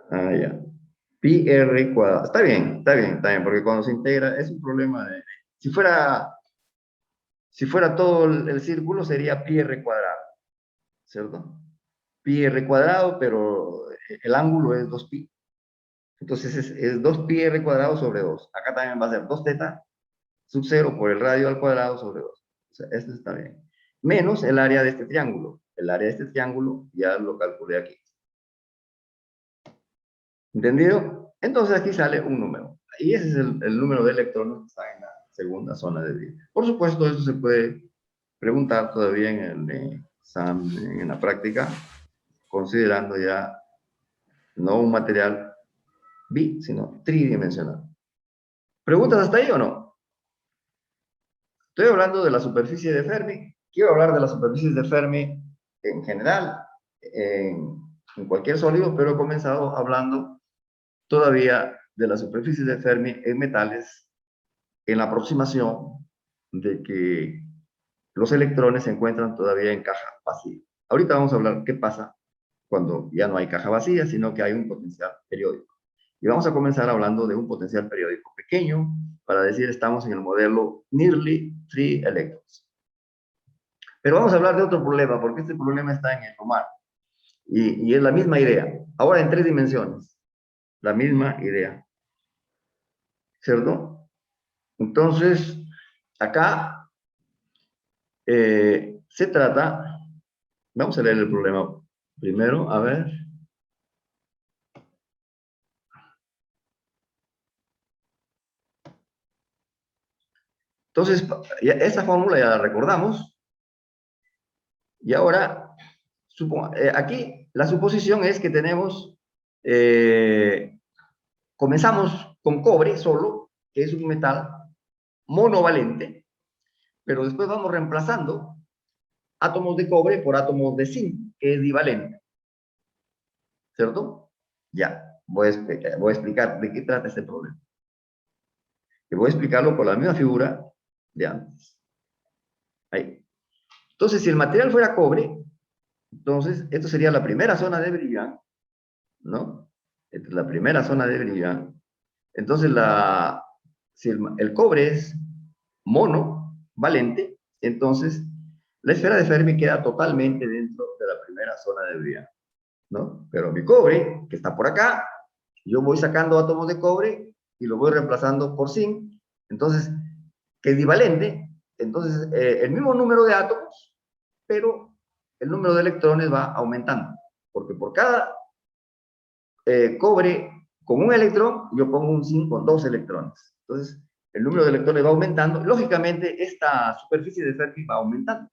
Ah, ya. Pi R cuadrado. Está bien, está bien, está bien, porque cuando se integra es un problema de... Si fuera todo el círculo sería pi R cuadrado, ¿cierto? Pi R cuadrado, pero el ángulo es 2pi. Entonces es 2pi R cuadrado sobre 2. Acá también va a ser 2 teta sub 0 por el radio al cuadrado sobre 2. O sea, esto está bien. Menos el área de este triángulo. El área de este triángulo ya lo calculé aquí. ¿Entendido? Entonces aquí sale un número. Y ese es el número de electrones que está en la segunda zona de vida. Por supuesto, esto se puede preguntar todavía en el examen, en la práctica, considerando ya no un material sino tridimensional. ¿Preguntas hasta ahí o no? Estoy hablando de la superficie de Fermi. Quiero hablar de las superficies de Fermi en general, en cualquier sólido, pero he comenzado hablando todavía de la superficie de Fermi en metales, en la aproximación de que los electrones se encuentran todavía en caja vacía. Ahorita vamos a hablar qué pasa cuando ya no hay caja vacía, sino que hay un potencial periódico. Y vamos a comenzar hablando de un potencial periódico pequeño, para decir estamos en el modelo nearly 3 electrons. Pero vamos a hablar de otro problema, porque este problema está en el LOMAR. Y es la misma idea, ahora en 3 dimensiones. La misma idea, ¿cierto? Entonces, acá se trata, vamos a leer el problema primero, a ver. Entonces, esa fórmula ya la recordamos. Y ahora, aquí la suposición es que tenemos, comenzamos con cobre solo, que es un metal monovalente, pero después vamos reemplazando átomos de cobre por átomos de zinc, que es divalente. ¿Cierto? Ya, voy a explicar de qué trata este problema. Y voy a explicarlo con la misma figura de antes. Ahí. Entonces, si el material fuera cobre, entonces, esto sería la primera zona de Brillant, ¿no? Esta es la primera zona de Brillant. Entonces, si el cobre es monovalente, entonces la esfera de Fermi queda totalmente dentro de la primera zona de Brillant, ¿no? Pero mi cobre, que está por acá, yo voy sacando átomos de cobre y lo voy reemplazando por zinc, entonces, que es divalente, entonces el mismo número de átomos, pero el número de electrones va aumentando, porque por cada cobre con un electrón, yo pongo un zinc con 2 electrones. Entonces, el número de electrones va aumentando. Lógicamente, esta superficie de Fermi va aumentando.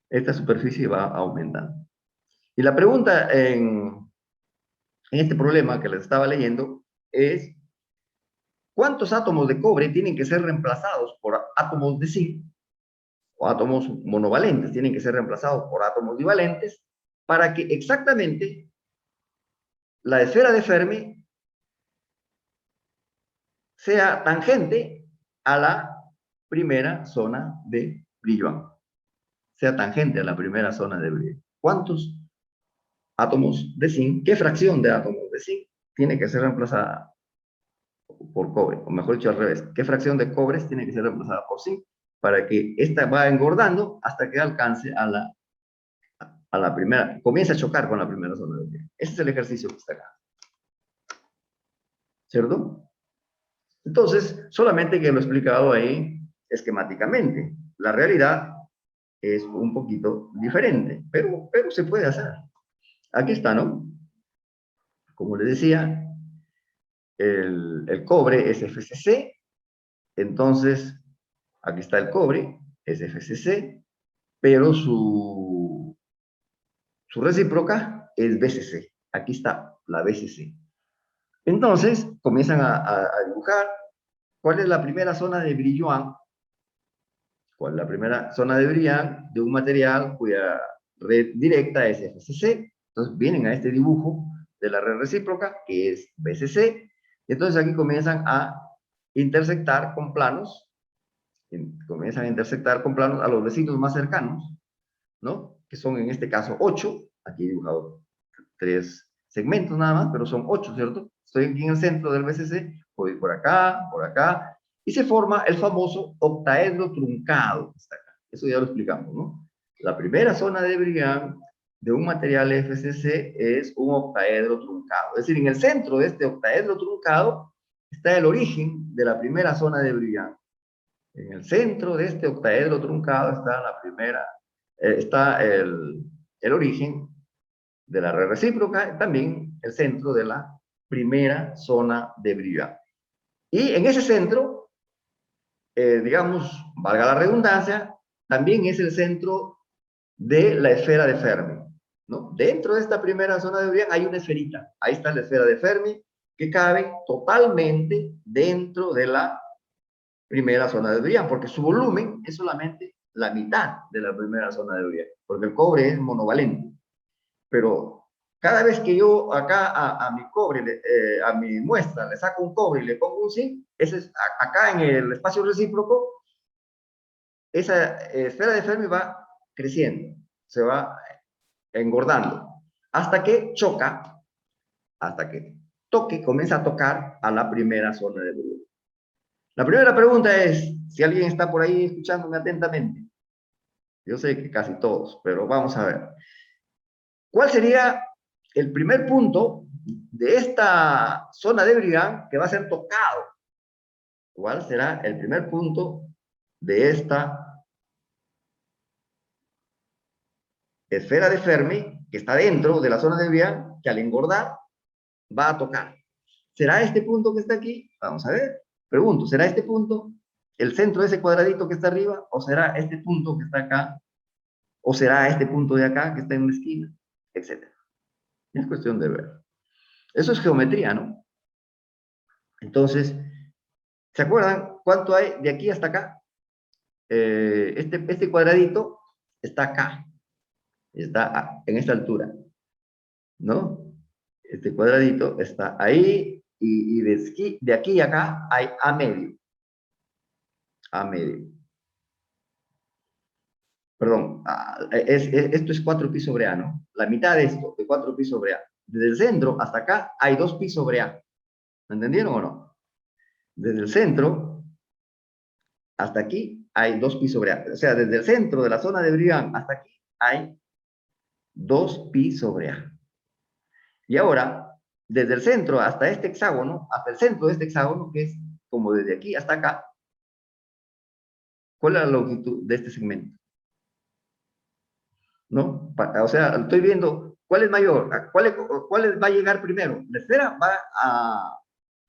Esta superficie va aumentando. Y la pregunta en este problema que les estaba leyendo es, ¿cuántos átomos de cobre tienen que ser reemplazados por átomos de zinc o átomos monovalentes? Tienen que ser reemplazados por átomos divalentes para que exactamente la esfera de Fermi sea tangente a la primera zona de Brillouin. Sea tangente a la primera zona de Brillouin. ¿Cuántos átomos de zinc, qué fracción de átomos de zinc tiene que ser reemplazada por cobre? O mejor dicho, al revés, ¿qué fracción de cobres tiene que ser reemplazada por zinc para que esta va engordando hasta que alcance a la primera, comience a chocar con la primera zona de Brillouin? Ese es el ejercicio que está acá. ¿Cierto? Entonces, solamente que lo he explicado ahí esquemáticamente. La realidad es un poquito diferente, pero se puede hacer. Aquí está, ¿no? Como les decía, el cobre es FCC, entonces aquí está el cobre, es FCC, pero su recíproca es BCC. Aquí está la BCC. Entonces, comienzan a dibujar cuál es la primera zona de Brillouin. ¿Cuál es la primera zona de Brillouin de un material cuya red directa es FCC? Entonces vienen a este dibujo de la red recíproca, que es BCC, y entonces aquí comienzan a intersectar con planos, a los vecinos más cercanos, ¿no? Que son en este caso 8, aquí he dibujado 3 segmentos nada más, pero son 8, ¿cierto? Estoy aquí en el centro del BCC, voy por acá, y se forma el famoso octaedro truncado. Eso ya lo explicamos, ¿no? La primera zona de Brillouin de un material FCC es un octaedro truncado. Es decir, en el centro de este octaedro truncado está el origen de la primera zona de Brillouin. En el centro de este octaedro truncado está la primera, está el origen de la red recíproca, también el centro de la primera zona de Brillouin. Y en ese centro, digamos, valga la redundancia, también es el centro de la esfera de Fermi, ¿no? Dentro de esta primera zona de Brillouin hay una esferita. Ahí está la esfera de Fermi, que cabe totalmente dentro de la primera zona de Brillouin, porque su volumen es solamente la mitad de la primera zona de Brillouin, porque el cobre es monovalente. Pero cada vez que yo acá a mi cobre, a mi muestra, le saco un cobre y le pongo un zinc, ese es, acá en el espacio recíproco, esa esfera de Fermi va creciendo, se va engordando, hasta que choca, hasta que toque, comienza a tocar a la primera zona de Brillouin. La primera pregunta es, si alguien está por ahí escuchándome atentamente, yo sé que casi todos, pero vamos a ver. ¿Cuál sería el primer punto de esta zona de Brillouin que va a ser tocado? ¿Cuál será el primer punto de esta esfera de Fermi que está dentro de la zona de Brillouin que al engordar va a tocar? ¿Será este punto que está aquí? Vamos a ver. Pregunto, ¿será este punto el centro de ese cuadradito que está arriba? ¿O será este punto que está acá? ¿O será este punto de acá que está en la esquina? Etcétera. Es cuestión de ver. Eso es geometría, ¿no? Entonces, ¿se acuerdan cuánto hay de aquí hasta acá? Este cuadradito está acá, está en esta altura, ¿no? Este cuadradito está ahí y de aquí a acá hay A medio. A medio. Perdón, esto es 4 pi sobre A, ¿no? La mitad de esto, de 4 pi sobre A. Desde el centro hasta acá hay 2 pi sobre A. ¿Me entendieron o no? Desde el centro hasta aquí hay 2 pi sobre A. O sea, desde el centro de la zona de Brillouin hasta aquí hay 2 pi sobre A. Y ahora, desde el centro hasta este hexágono, hasta el centro de este hexágono, que es como desde aquí hasta acá, ¿cuál es la longitud de este segmento? ¿No? O sea, estoy viendo ¿Cuál es mayor? ¿Cuál va a llegar primero? La esfera va a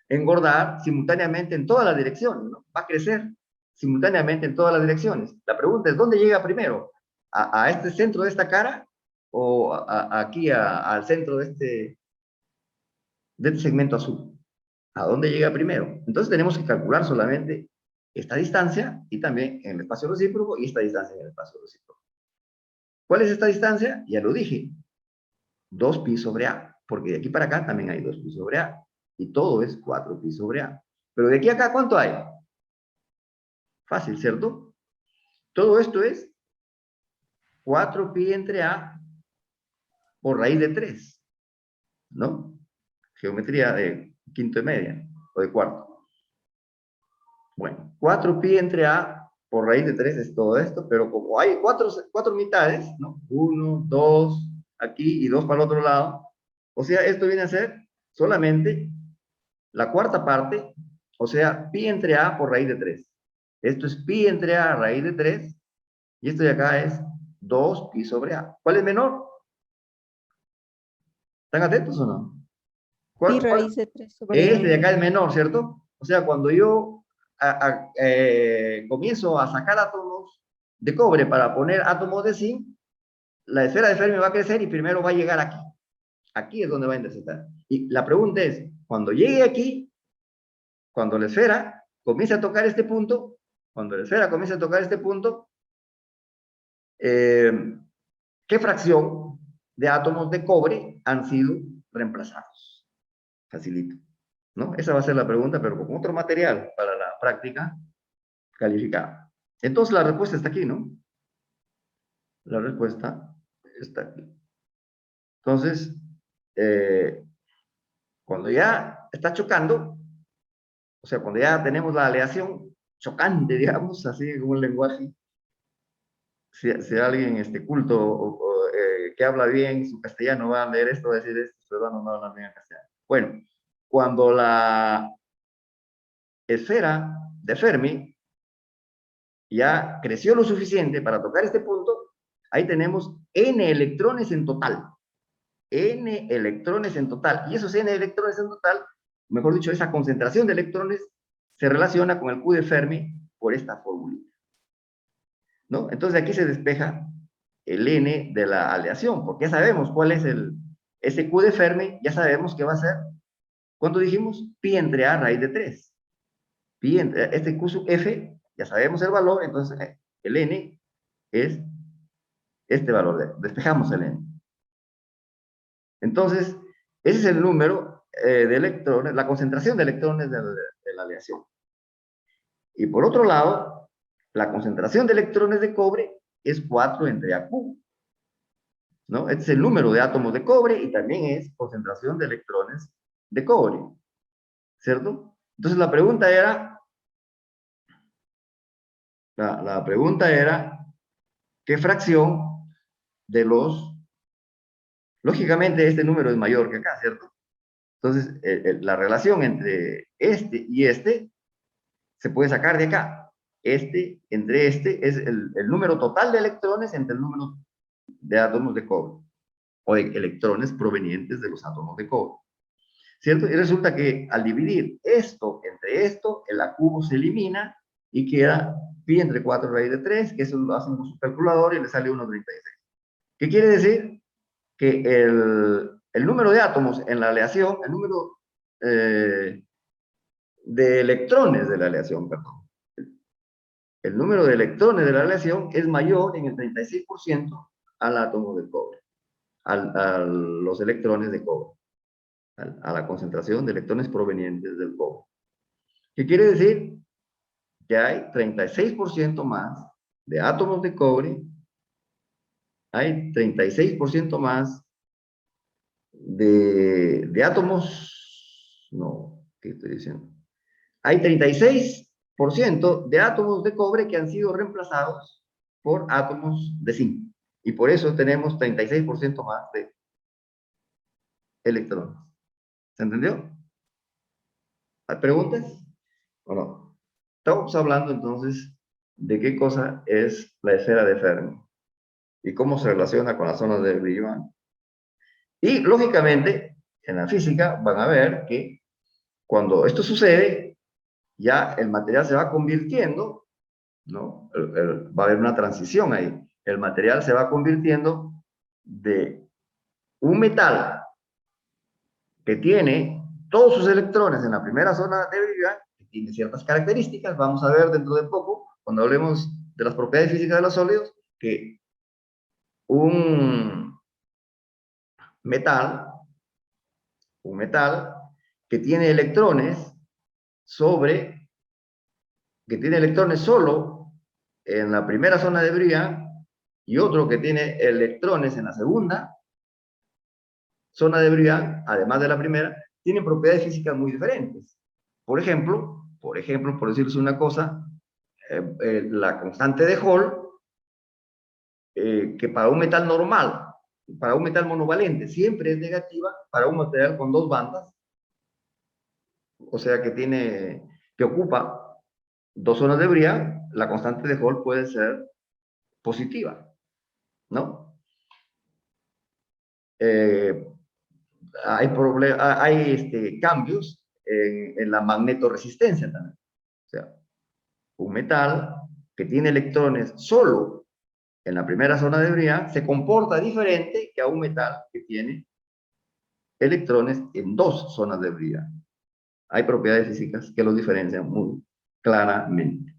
engordar simultáneamente en todas las direcciones, ¿no? Va a crecer simultáneamente en todas las direcciones. La pregunta es, ¿dónde llega primero? ¿A este centro de esta cara? ¿O aquí al centro de este segmento azul? ¿A dónde llega primero? Entonces tenemos que calcular solamente esta distancia y también en el espacio recíproco y esta distancia en el espacio recíproco. ¿Cuál es esta distancia? Ya lo dije, 2pi sobre a, porque de aquí para acá también hay 2pi sobre a, y todo es 4pi sobre a. Pero de aquí a acá, ¿cuánto hay? Fácil, ¿cierto? Todo esto es 4pi entre a por raíz de 3, ¿no? Geometría de quinto de media, o de cuarto. Bueno, 4pi entre a por raíz de 3 es todo esto, pero como hay cuatro mitades, ¿no? 1, 2, aquí y 2 para el otro lado, o sea, esto viene a ser solamente la cuarta parte, o sea, pi entre a por raíz de 3. Esto es pi entre a raíz de 3, y esto de acá es 2pi sobre a. ¿Cuál es menor? ¿Están atentos o no? Pi ¿Cuál? raíz de 3 sobre Este a. de acá es menor, ¿cierto? O sea, cuando yo comienzo a sacar átomos de cobre para poner átomos de zinc, la esfera de Fermi va a crecer y primero va a llegar aquí. Aquí es donde va a intersectar. Y la pregunta es, cuando llegue aquí, cuando la esfera comience a tocar este punto, cuando la esfera comience a tocar este punto, ¿qué fracción de átomos de cobre han sido reemplazados? Facilito, ¿no? Esa va a ser la pregunta, pero con otro material para la práctica calificada. Entonces la respuesta está aquí, ¿no? La respuesta está aquí. Entonces, cuando ya está chocando, o sea, cuando ya tenemos la aleación chocante, digamos, así como un lenguaje, si alguien culto que habla bien su castellano va a leer esto, va a decir esto, ciudadanos no hablan bien castellano. Bueno, cuando la esfera de Fermi ya creció lo suficiente para tocar este punto, ahí tenemos n electrones en total. N electrones en total. Y esos n electrones en total, mejor dicho, esa concentración de electrones se relaciona con el Q de Fermi por esta fórmula, ¿no? Entonces aquí se despeja el n de la aleación, porque ya sabemos cuál es ese Q de Fermi, ya sabemos que va a ser, ¿cuánto dijimos? Pi entre a raíz de 3. Pi entre, este Q sub F, ya sabemos el valor, entonces el n es este valor, despejamos el n. Entonces, ese es el número de electrones, la concentración de electrones de la aleación. Y por otro lado, la concentración de electrones de cobre es 4 entre AQ, ¿no? Este es el número de átomos de cobre y también es concentración de electrones de cobre, ¿cierto? Entonces la pregunta era, ¿qué fracción de lógicamente este número es mayor que acá, ¿cierto? Entonces, la relación entre este y este se puede sacar de acá. Entre este es el número total de electrones entre el número de átomos de cobre, o de electrones provenientes de los átomos de cobre, ¿cierto? Y resulta que al dividir esto entre esto, el A cubo se elimina y queda pi entre 4 raíz de 3, que eso lo hacen con su calculador y le sale 1,36. ¿Qué quiere decir? Que el número de átomos en la aleación, el número de electrones de la aleación, perdón, el número de electrones de la aleación es mayor en el 36% al átomo de cobre, a los electrones de cobre, a la concentración de electrones provenientes del cobre. ¿Qué quiere decir? Que hay 36% más de átomos de cobre, hay 36% más de átomos, no, ¿qué estoy diciendo? Hay 36% de átomos de cobre que han sido reemplazados por átomos de zinc. Y por eso tenemos 36% más de electrones. ¿Se entendió? ¿Hay preguntas? ¿O no? Estamos hablando entonces de qué cosa es la esfera de Fermi y cómo se relaciona con las zonas de Brillouin. Y, lógicamente, en la física van a ver que cuando esto sucede, ya el material se va convirtiendo, ¿no? Va a haber una transición ahí. El material se va convirtiendo de un metal que tiene todos sus electrones en la primera zona de Briggs, que tiene ciertas características, vamos a ver dentro de poco, cuando hablemos de las propiedades físicas de los sólidos, que un metal, un metal que tiene electrones sobre, que tiene electrones solo en la primera zona de Briggs y otro que tiene electrones en la segunda zona de Briggs, además de la primera, tienen propiedades físicas muy diferentes. Por decirles una cosa, la constante de Hall, que para un metal normal, para un metal monovalente, siempre es negativa, para un material con dos bandas, o sea que ocupa dos zonas de Briggs, la constante de Hall puede ser positiva, ¿no? Eh, hay cambios en la magnetoresistencia también. O sea, un metal que tiene electrones solo en la primera zona de Briggs se comporta diferente que a un metal que tiene electrones en dos zonas de Briggs. Hay propiedades físicas que los diferencian muy claramente.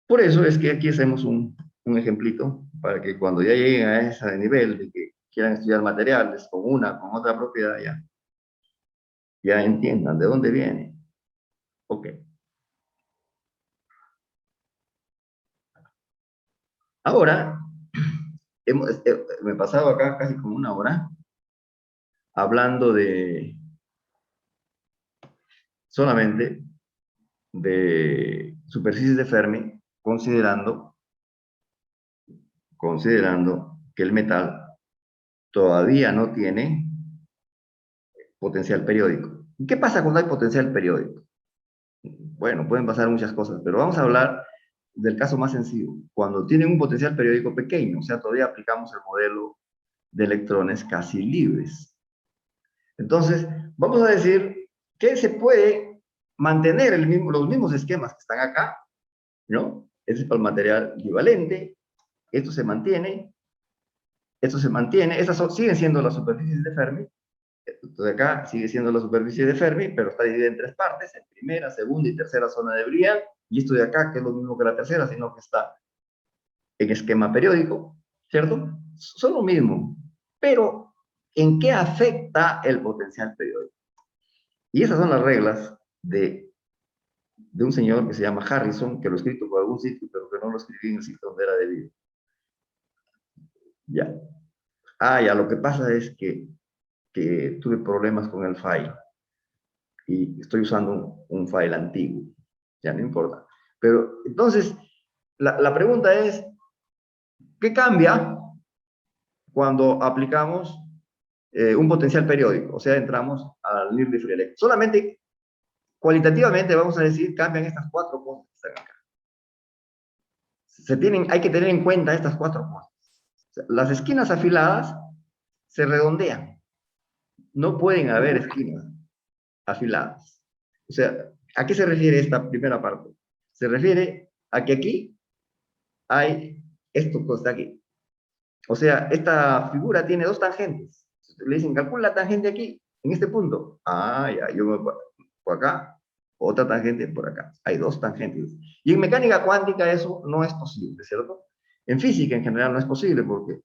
Por eso es que aquí hacemos un ejemplito para que cuando ya lleguen a ese nivel de que quieran estudiar materiales con una, con otra propiedad, ya entiendan de dónde viene. Ok. Ahora, me he pasado acá casi como una hora hablando solamente de superficies de Fermi, considerando que el metal todavía no tiene potencial periódico. ¿Qué pasa cuando hay potencial periódico? Bueno, pueden pasar muchas cosas, pero vamos a hablar del caso más sencillo. Cuando tienen un potencial periódico pequeño, o sea, todavía aplicamos el modelo de electrones casi libres. Entonces, vamos a decir que se puede mantener los mismos esquemas que están acá, ¿no? Ese es para el material bivalente, esto se mantiene, siguen siendo las superficies de Fermi, esto de acá sigue siendo la superficie de Fermi, pero está dividida en tres partes, en primera, segunda y tercera zona de Briand, y esto de acá, que es lo mismo que la tercera, sino que está en esquema periódico, ¿cierto? Son lo mismo, pero ¿en qué afecta el potencial periódico? Y esas son las reglas de un señor que se llama Harrison, que lo he escrito por algún sitio, pero que no lo escribí en el sitio donde era debido. Ya. Ya, lo que pasa es que tuve problemas con el file y estoy usando un file antiguo. Ya, no importa. Pero entonces, la pregunta es, ¿qué cambia cuando aplicamos un potencial periódico? O sea, entramos al Nearly Free Electron. Solamente cualitativamente vamos a decir, cambian estas cuatro cosas que están acá. Hay que tener en cuenta estas cuatro cosas. O sea, las esquinas afiladas se redondean. No pueden haber esquinas afiladas. O sea, ¿a qué se refiere esta primera parte? Se refiere a que aquí hay esto que está aquí. O sea, esta figura tiene dos tangentes. Le dicen, calcula la tangente aquí, en este punto. Ya, yo me voy por acá, otra tangente por acá. Hay dos tangentes. Y en mecánica cuántica eso no es posible, ¿cierto? En física en general no es posible porque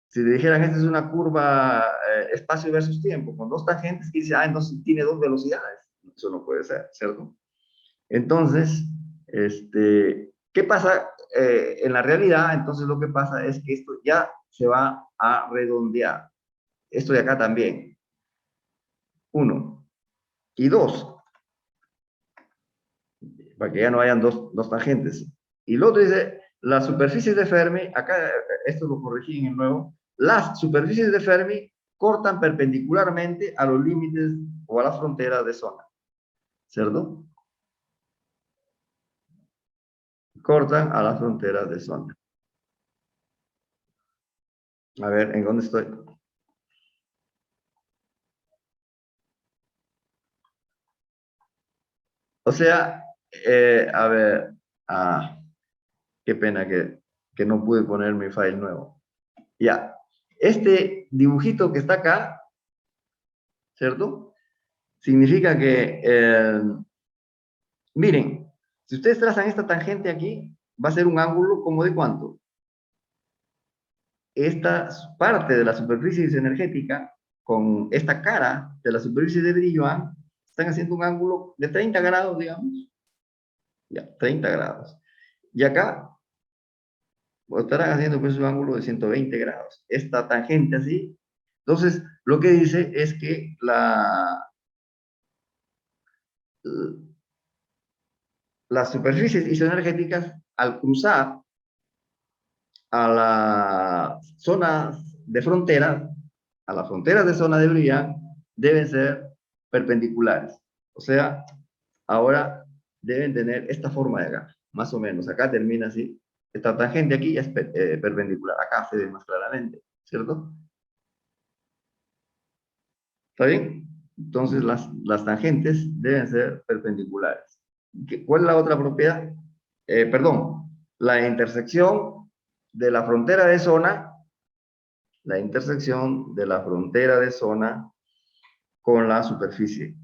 si le dijeran, esta es una curva espacio versus tiempo, con dos tangentes, que dice, entonces tiene dos velocidades. Eso no puede ser, ¿cierto? Entonces, ¿qué pasa en la realidad? Entonces lo que pasa es que esto ya se va a redondear. Esto de acá también. Uno. Y dos, para que ya no hayan dos tangentes. Y lo otro dice, las superficies de Fermi, acá esto lo corregí en el nuevo, las superficies de Fermi cortan perpendicularmente a los límites o a la frontera de zona. ¿Cierto? Cortan a la frontera de zona. A ver, ¿en dónde estoy? O sea, a ver, qué pena que no pude poner mi file nuevo. Ya, este dibujito que está acá, ¿cierto? Significa que, miren, si ustedes trazan esta tangente aquí, va a ser un ángulo como de cuánto. Esta parte de la superficie energética con esta cara de la superficie de brillo A están haciendo un ángulo de 30 grados, digamos. Ya, 30 grados. Y acá estarán haciendo pues un ángulo de 120 grados. Esta tangente así. Entonces, lo que dice es que las superficies isoenergéticas, al cruzar a las zonas de frontera, a las fronteras de zona de Briand, deben ser perpendiculares. O sea, ahora deben tener esta forma de acá, más o menos. Acá termina así. Esta tangente aquí es perpendicular. Acá se ve más claramente, ¿cierto? ¿Está bien? Entonces las tangentes deben ser perpendiculares. ¿Cuál es la otra propiedad? Perdón, la intersección de la frontera de zona, la intersección de la frontera de zona con la superficie.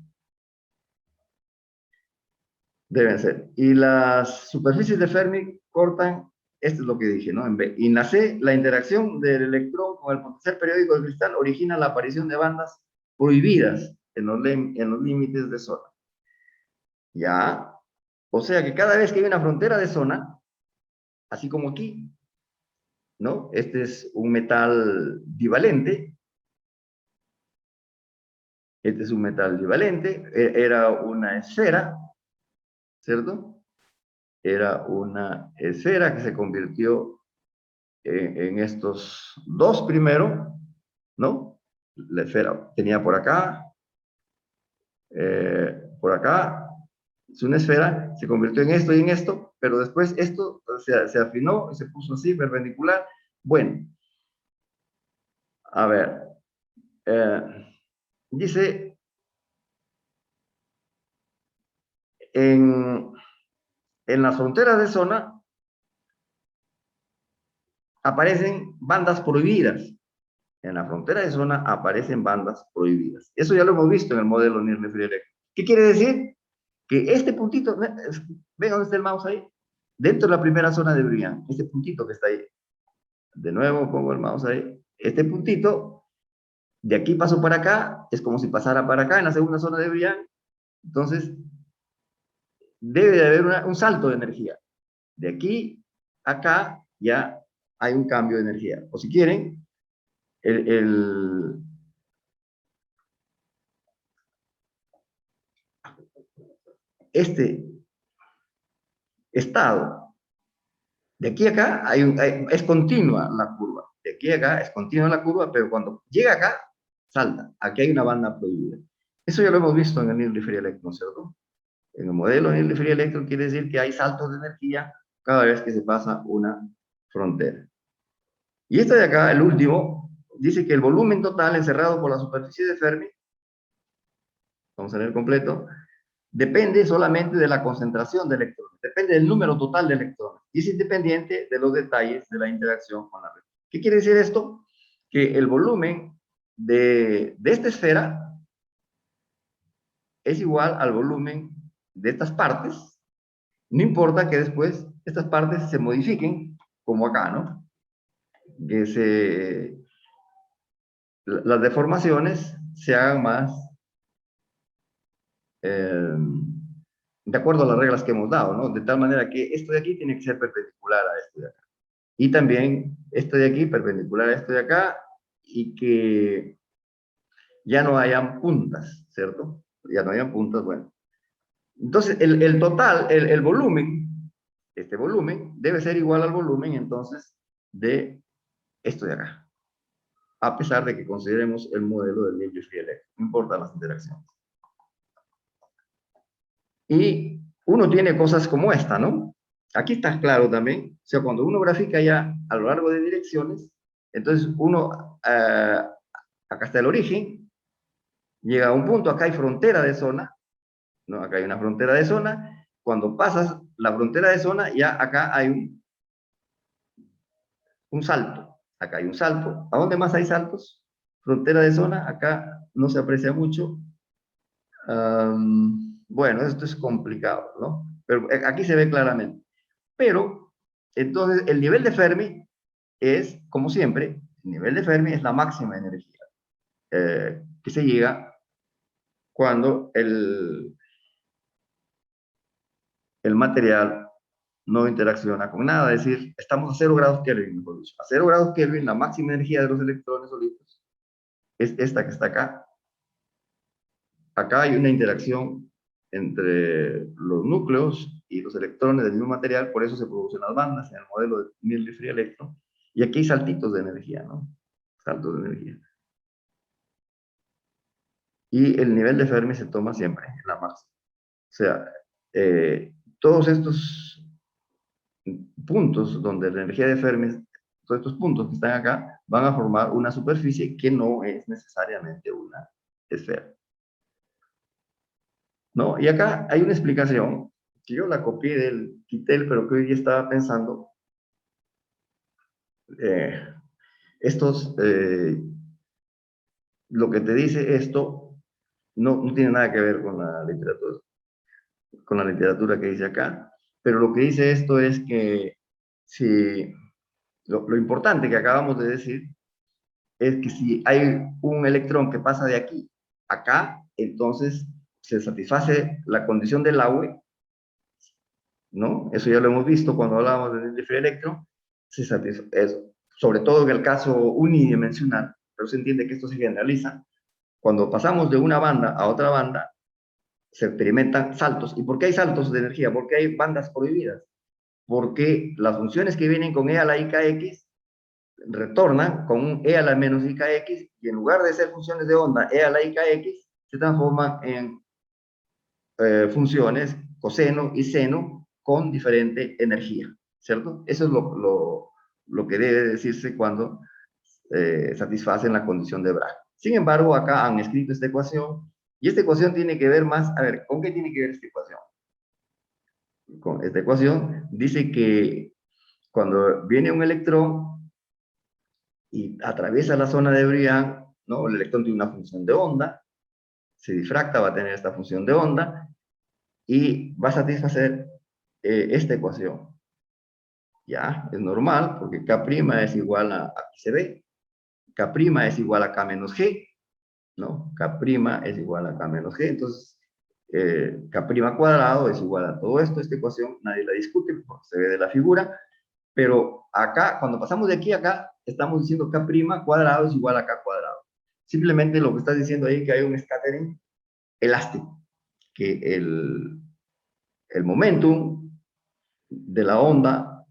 Deben ser. Y las superficies de Fermi cortan, esto es lo que dije, ¿no? En B. Y nace la interacción del electrón con el potencial periódico del cristal origina la aparición de bandas prohibidas en los límites de zona. ¿Ya? O sea que cada vez que hay una frontera de zona, así como aquí, ¿no? Este es un metal divalente. Este es un metal divalente. Era una esfera, ¿cierto? Era una esfera que se convirtió en estos dos primero, ¿no? La esfera tenía por acá, es una esfera, se convirtió en esto y en esto, pero después esto se afinó y se puso así, perpendicular. Bueno, a ver, dice, en, en las fronteras de zona aparecen bandas prohibidas. En la frontera de zona aparecen bandas prohibidas. Eso ya lo hemos visto en el modelo Nierle-Friedrich. ¿Qué quiere decir? Que este puntito, ¿ven dónde está el mouse ahí? Dentro de la primera zona de Briand, este puntito que está ahí. De nuevo pongo el mouse ahí. Este puntito, de aquí paso para acá, es como si pasara para acá en la segunda zona de Briand. Entonces, debe de haber un salto de energía. De aquí a acá ya hay un cambio de energía. O si quieren, el este estado, de aquí a acá es continua la curva. De aquí a acá es continua la curva, pero cuando llega acá, salta. Aquí hay una banda prohibida. Eso ya lo hemos visto en el Near Free Electron, ¿cierto? En el modelo Near Free Electron quiere decir que hay saltos de energía cada vez que se pasa una frontera. Y este de acá, el último, dice que el volumen total encerrado por la superficie de Fermi, vamos a leer completo, depende solamente de la concentración de electrones, depende del número total de electrones, y es independiente de los detalles de la interacción con la red. ¿Qué quiere decir esto? Que el volumen de esta esfera es igual al volumen de estas partes, no importa que después estas partes se modifiquen, como acá, ¿no? Que las deformaciones se hagan más de acuerdo a las reglas que hemos dado, ¿no? De tal manera que esto de aquí tiene que ser perpendicular a esto de acá. Y también esto de aquí perpendicular a esto de acá, y que ya no hayan puntas, ¿cierto? Ya no hayan puntas, bueno. Entonces, el total, el volumen, este volumen, debe ser igual al volumen, entonces, de esto de acá. A pesar de que consideremos el modelo del Near Free Electron. No importa las interacciones. Y uno tiene cosas como esta, ¿no? Aquí está claro también, o sea, cuando uno grafica ya a lo largo de direcciones, entonces uno, acá está el origen, llega a un punto, acá hay frontera de zona, ¿no? Acá hay una frontera de zona. Cuando pasas la frontera de zona, ya acá hay un salto. Acá hay un salto. ¿A dónde más hay saltos? Frontera de zona, acá no se aprecia mucho. Bueno, esto es complicado, ¿no? Pero aquí se ve claramente. Pero, entonces, el nivel de Fermi es, como siempre, el nivel de Fermi es la máxima energía que se llega cuando el material no interacciona con nada, es decir, estamos a 0 grados Kelvin, mejor dicho. A 0 grados Kelvin, la máxima energía de los electrones solitos es esta que está acá. Acá hay una interacción entre los núcleos y los electrones del mismo material, por eso se producen las bandas en el modelo de Milli Free Electron. Y aquí hay saltitos de energía, ¿no? Saltos de energía. Y el nivel de Fermi se toma siempre en la máxima. O sea, todos estos puntos donde la energía de Fermi, todos estos puntos que están acá, van a formar una superficie que no es necesariamente una esfera, ¿no? Y acá hay una explicación que yo la copié del Kittel, pero que hoy día estaba pensando, eh, estos, lo que te dice esto no tiene nada que ver con la literatura que dice acá, pero lo que dice esto es que si lo importante que acabamos de decir es que si hay un electrón que pasa de aquí a acá, entonces se satisface la condición del agua, ¿no? Eso ya lo hemos visto cuando hablábamos del free electron, se satisface, sobre todo en el caso unidimensional, pero se entiende que esto se generaliza. Cuando pasamos de una banda a otra banda, se experimentan saltos. ¿Y por qué hay saltos de energía? ¿Por qué hay bandas prohibidas? Porque las funciones que vienen con e a la IKX retornan con un e a la menos IKX y en lugar de ser funciones de onda e a la IKX, se transforman en funciones coseno y seno con diferente energía, ¿cierto? Eso es lo que debe decirse cuando satisfacen la condición de Bragg. Sin embargo, acá han escrito esta ecuación y esta ecuación tiene que ver más, a ver, ¿con qué tiene que ver esta ecuación? Con esta ecuación dice que cuando viene un electrón y atraviesa la zona de Briand, ¿no? El electrón tiene una función de onda, se difracta, va a tener esta función de onda y va a satisfacer esta ecuación. Ya, es normal porque K' es igual a XB, K' es igual a K menos G, ¿no? K' es igual a K menos G, entonces K' cuadrado es igual a todo esto, esta ecuación nadie la discute porque se ve de la figura, pero acá, cuando pasamos de aquí a acá, estamos diciendo K' cuadrado es igual a K cuadrado. Simplemente lo que estás diciendo ahí es que hay un scattering elástico, que el momentum de la onda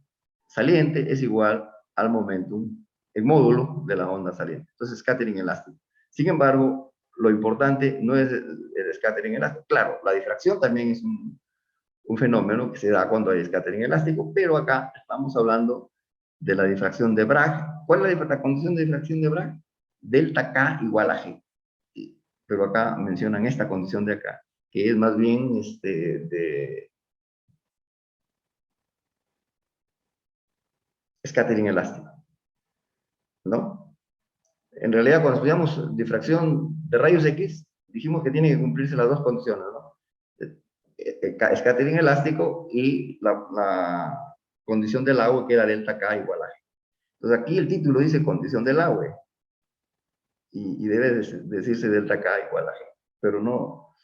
saliente es igual al momentum, el módulo de la onda saliente. Entonces, scattering elástico. Sin embargo, lo importante no es el scattering elástico. Claro, la difracción también es un fenómeno que se da cuando hay scattering elástico, pero acá estamos hablando de la difracción de Bragg. ¿Cuál es la condición de difracción de Bragg? Delta K igual a G. Pero acá mencionan esta condición de acá, que es más bien de scattering elástico, ¿no? En realidad, cuando estudiamos difracción de rayos X, dijimos que tienen que cumplirse las dos condiciones, ¿no? Scattering elástico y la condición del agua que era delta K igual a G. Entonces aquí el título dice condición del agua y debe decirse delta K igual a G, pero no,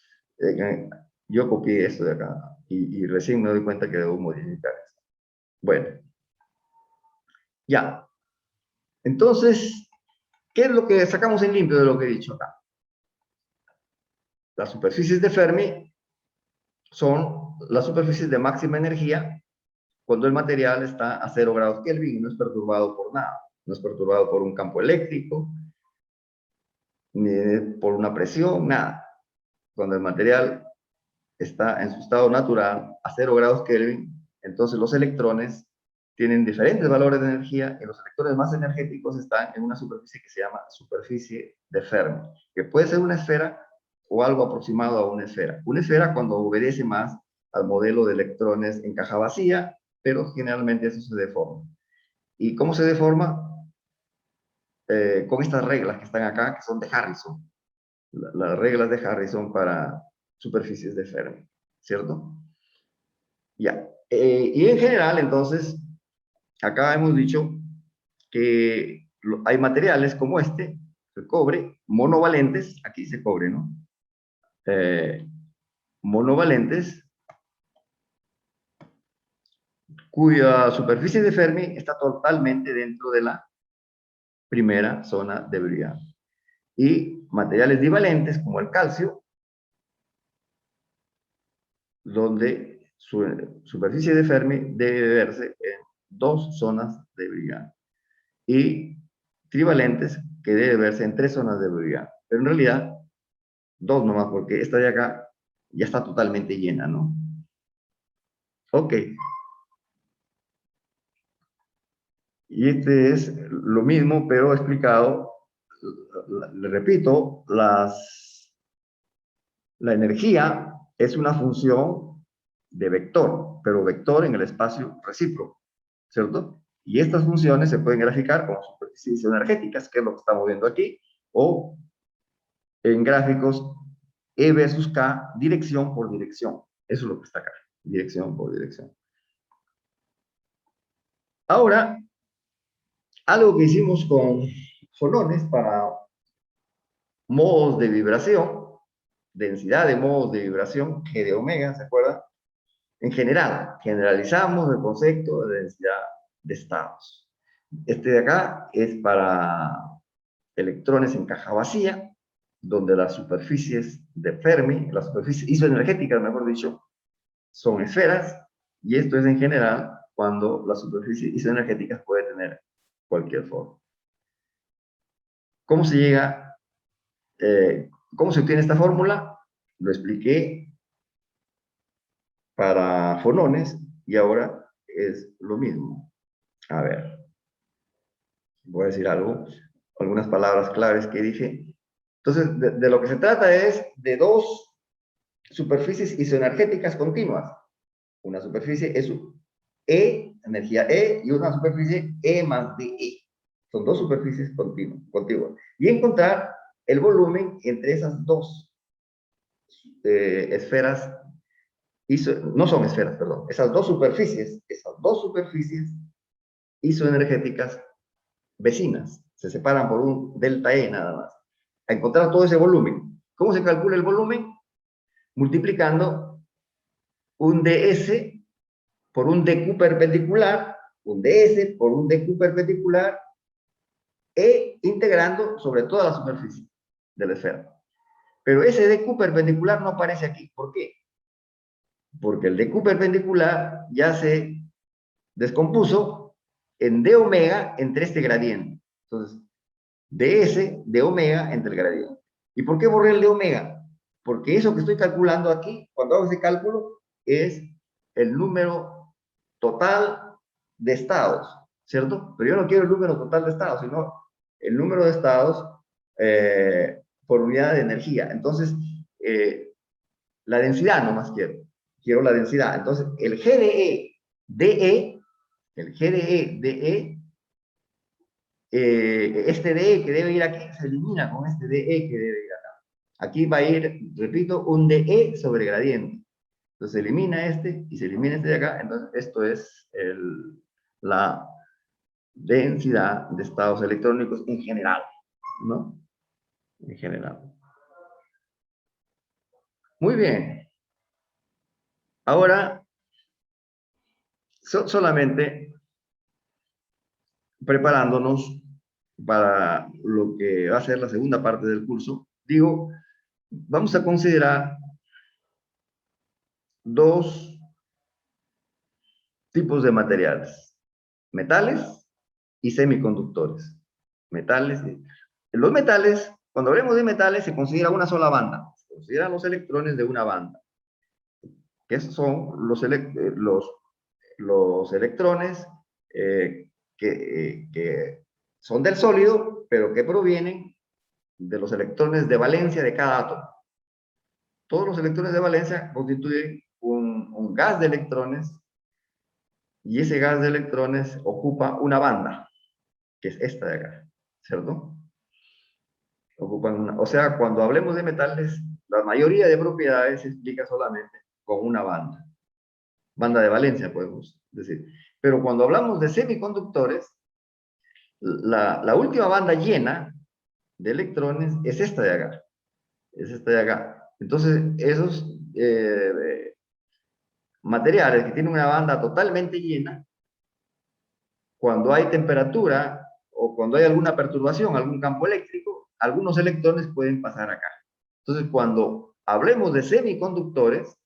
yo copié esto de acá y recién me doy cuenta que debo modificar esto. Bueno, ya. Entonces, ¿qué es lo que sacamos en limpio de lo que he dicho acá? Las superficies de Fermi son las superficies de máxima energía cuando el material está a 0 grados Kelvin y no es perturbado por nada. No es perturbado por un campo eléctrico, ni por una presión, nada. Cuando el material está en su estado natural a 0 grados Kelvin, entonces los electrones tienen diferentes valores de energía y los electrones más energéticos están en una superficie que se llama superficie de Fermi, que puede ser una esfera o algo aproximado a una esfera. Una esfera cuando obedece más al modelo de electrones en caja vacía, pero generalmente eso se deforma. ¿Y cómo se deforma? Con estas reglas que están acá, que son de Harrison. Las reglas de Harrison para superficies de Fermi, ¿cierto? Ya. Y en general, entonces, acá hemos dicho que hay materiales como este, el cobre, monovalentes, aquí dice cobre, ¿no? Monovalentes, cuya superficie de Fermi está totalmente dentro de la primera zona de Briggs. Y materiales divalentes, como el calcio, donde su superficie de Fermi debe verse en dos zonas de Briggs. Y trivalentes, que debe verse en tres zonas de Briggs. Pero en realidad, dos nomás, porque esta de acá ya está totalmente llena, ¿no? Ok. Y este es lo mismo, pero explicado. Le repito, la energía es una función de vector, pero vector en el espacio recíproco, ¿cierto? Y estas funciones se pueden graficar como superficies energéticas, que es lo que estamos viendo aquí, o en gráficos E versus K, dirección por dirección. Eso es lo que está acá, dirección por dirección. Ahora, algo que hicimos con fonones para modos de vibración, densidad de modos de vibración, G de omega, ¿se acuerdan? En general, generalizamos el concepto de densidad de estados. Este de acá es para electrones en caja vacía, donde las superficies de Fermi, las superficies isoenergéticas, mejor dicho, son esferas, y esto es en general cuando las superficies isoenergéticas pueden tener cualquier forma. ¿Cómo se llega, cómo se obtiene esta fórmula? Lo expliqué para fonones y ahora es lo mismo. A ver, voy a decir algo, algunas palabras claves que dije. Entonces, de lo que se trata es de dos superficies isoenergéticas continuas. Una superficie es E, energía E, y una superficie E más DE. Son dos superficies contiguas. Y encontrar el volumen entre esas dos esferas, no son esferas, perdón, esas dos superficies isoenergéticas vecinas, se separan por un delta E nada más. A encontrar todo ese volumen. ¿Cómo se calcula el volumen? Multiplicando un ds por un dq perpendicular, un ds por un dq perpendicular, e integrando sobre toda la superficie de la esfera. Pero ese dq perpendicular no aparece aquí. ¿Por qué? Porque el dq perpendicular ya se descompuso en d omega entre este gradiente. Entonces, ds de omega entre el gradiente. ¿Y por qué borré el de omega? Porque eso que estoy calculando aquí, cuando hago ese cálculo, es el número total de estados, ¿cierto? Pero yo no quiero el número total de estados, sino el número de estados por unidad de energía. Entonces, la densidad nomás quiero la densidad. Entonces, el GDE DE, el GDE DE, este DE que debe ir aquí se elimina con este DE que debe ir acá. Aquí va a ir, repito, un DE sobre gradiente. Entonces se elimina este y se elimina este de acá. Entonces esto es la densidad de estados electrónicos en general, ¿no? En general. Muy bien. Ahora, solamente preparándonos para lo que va a ser la segunda parte del curso, digo, vamos a considerar dos tipos de materiales: metales y semiconductores. Metales. Los metales, cuando hablemos de metales, se considera una sola banda. Se consideran los electrones de una banda, que son los electrones que son del sólido, pero que provienen de los electrones de valencia de cada átomo. todos los electrones de valencia constituyen un gas de electrones, y ese gas de electrones ocupa una banda, que es esta de acá, ¿cierto? O sea, cuando hablemos de metales, la mayoría de propiedades se explica solamente con una banda. Banda de valencia, podemos decir. Pero cuando hablamos de semiconductores, la última banda llena de electrones es esta de acá. Es esta de acá. Entonces, esos materiales que tienen una banda totalmente llena, cuando hay temperatura o cuando hay alguna perturbación, algún campo eléctrico, algunos electrones pueden pasar acá. Entonces, cuando hablemos de semiconductores,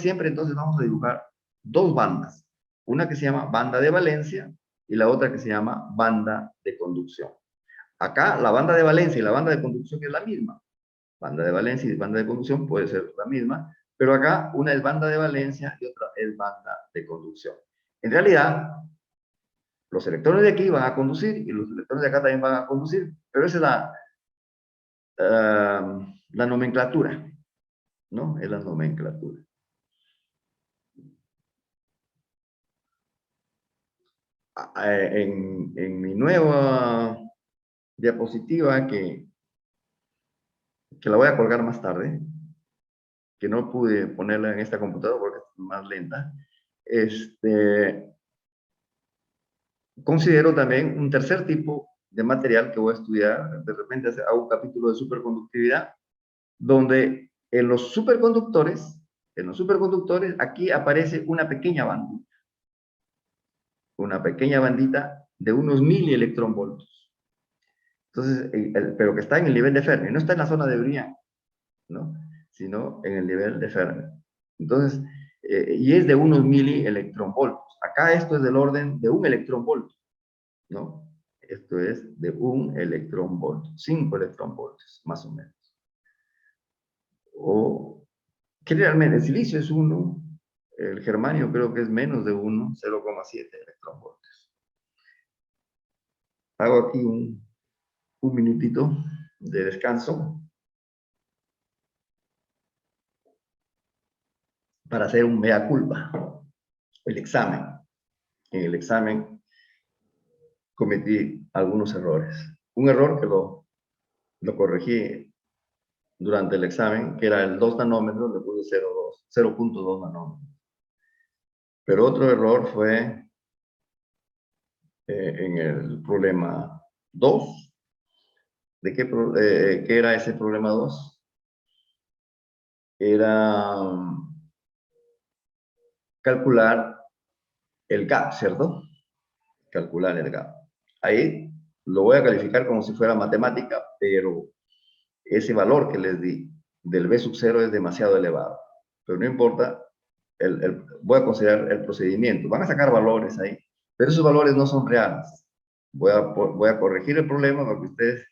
siempre entonces vamos a dibujar dos bandas. Una que se llama banda de valencia y la otra que se llama banda de conducción. Acá la banda de valencia y la banda de conducción es la misma. Banda de valencia y banda de conducción puede ser la misma, pero acá una es banda de valencia y otra es banda de conducción. En realidad, los electrones de aquí van a conducir y los electrones de acá también van a conducir, pero esa es la nomenclatura, ¿no? Es la nomenclatura. En mi nueva diapositiva, que la voy a colgar más tarde, que no pude ponerla en esta computadora porque es más lenta, considero también un tercer tipo de material que voy a estudiar. De repente hago un capítulo de superconductividad, donde en los superconductores, aquí aparece una pequeña bandita de unos milielectronvoltios. Entonces, pero que está en el nivel de Fermi, no está en la zona de Briand, ¿no? Sino en el nivel de Fermi. Entonces, y es de unos milielectronvoltios. Acá esto es del orden de un electronvoltio, ¿no? Esto es de un electronvoltio, 5 electronvoltios, más o menos. O generalmente el silicio es 1, el germanio creo que es menos de 1, 0,7 electronvoltios. Hago aquí un minutito de descanso para hacer un mea culpa, el examen. En el examen cometí algunos errores. Un error que lo corregí durante el examen, que era el 2 nanómetros, le puse 0.2 nanómetros. Pero otro error fue en el problema 2. ¿De qué era ese problema 2? Era calcular el gap, ¿cierto? Calcular el gap. Ahí lo voy a calificar como si fuera matemática, pero ese valor que les di del B sub 0 es demasiado elevado. Pero no importa, voy a considerar el procedimiento. Van a sacar valores ahí, pero esos valores no son reales. Voy a corregir el problema para que ustedes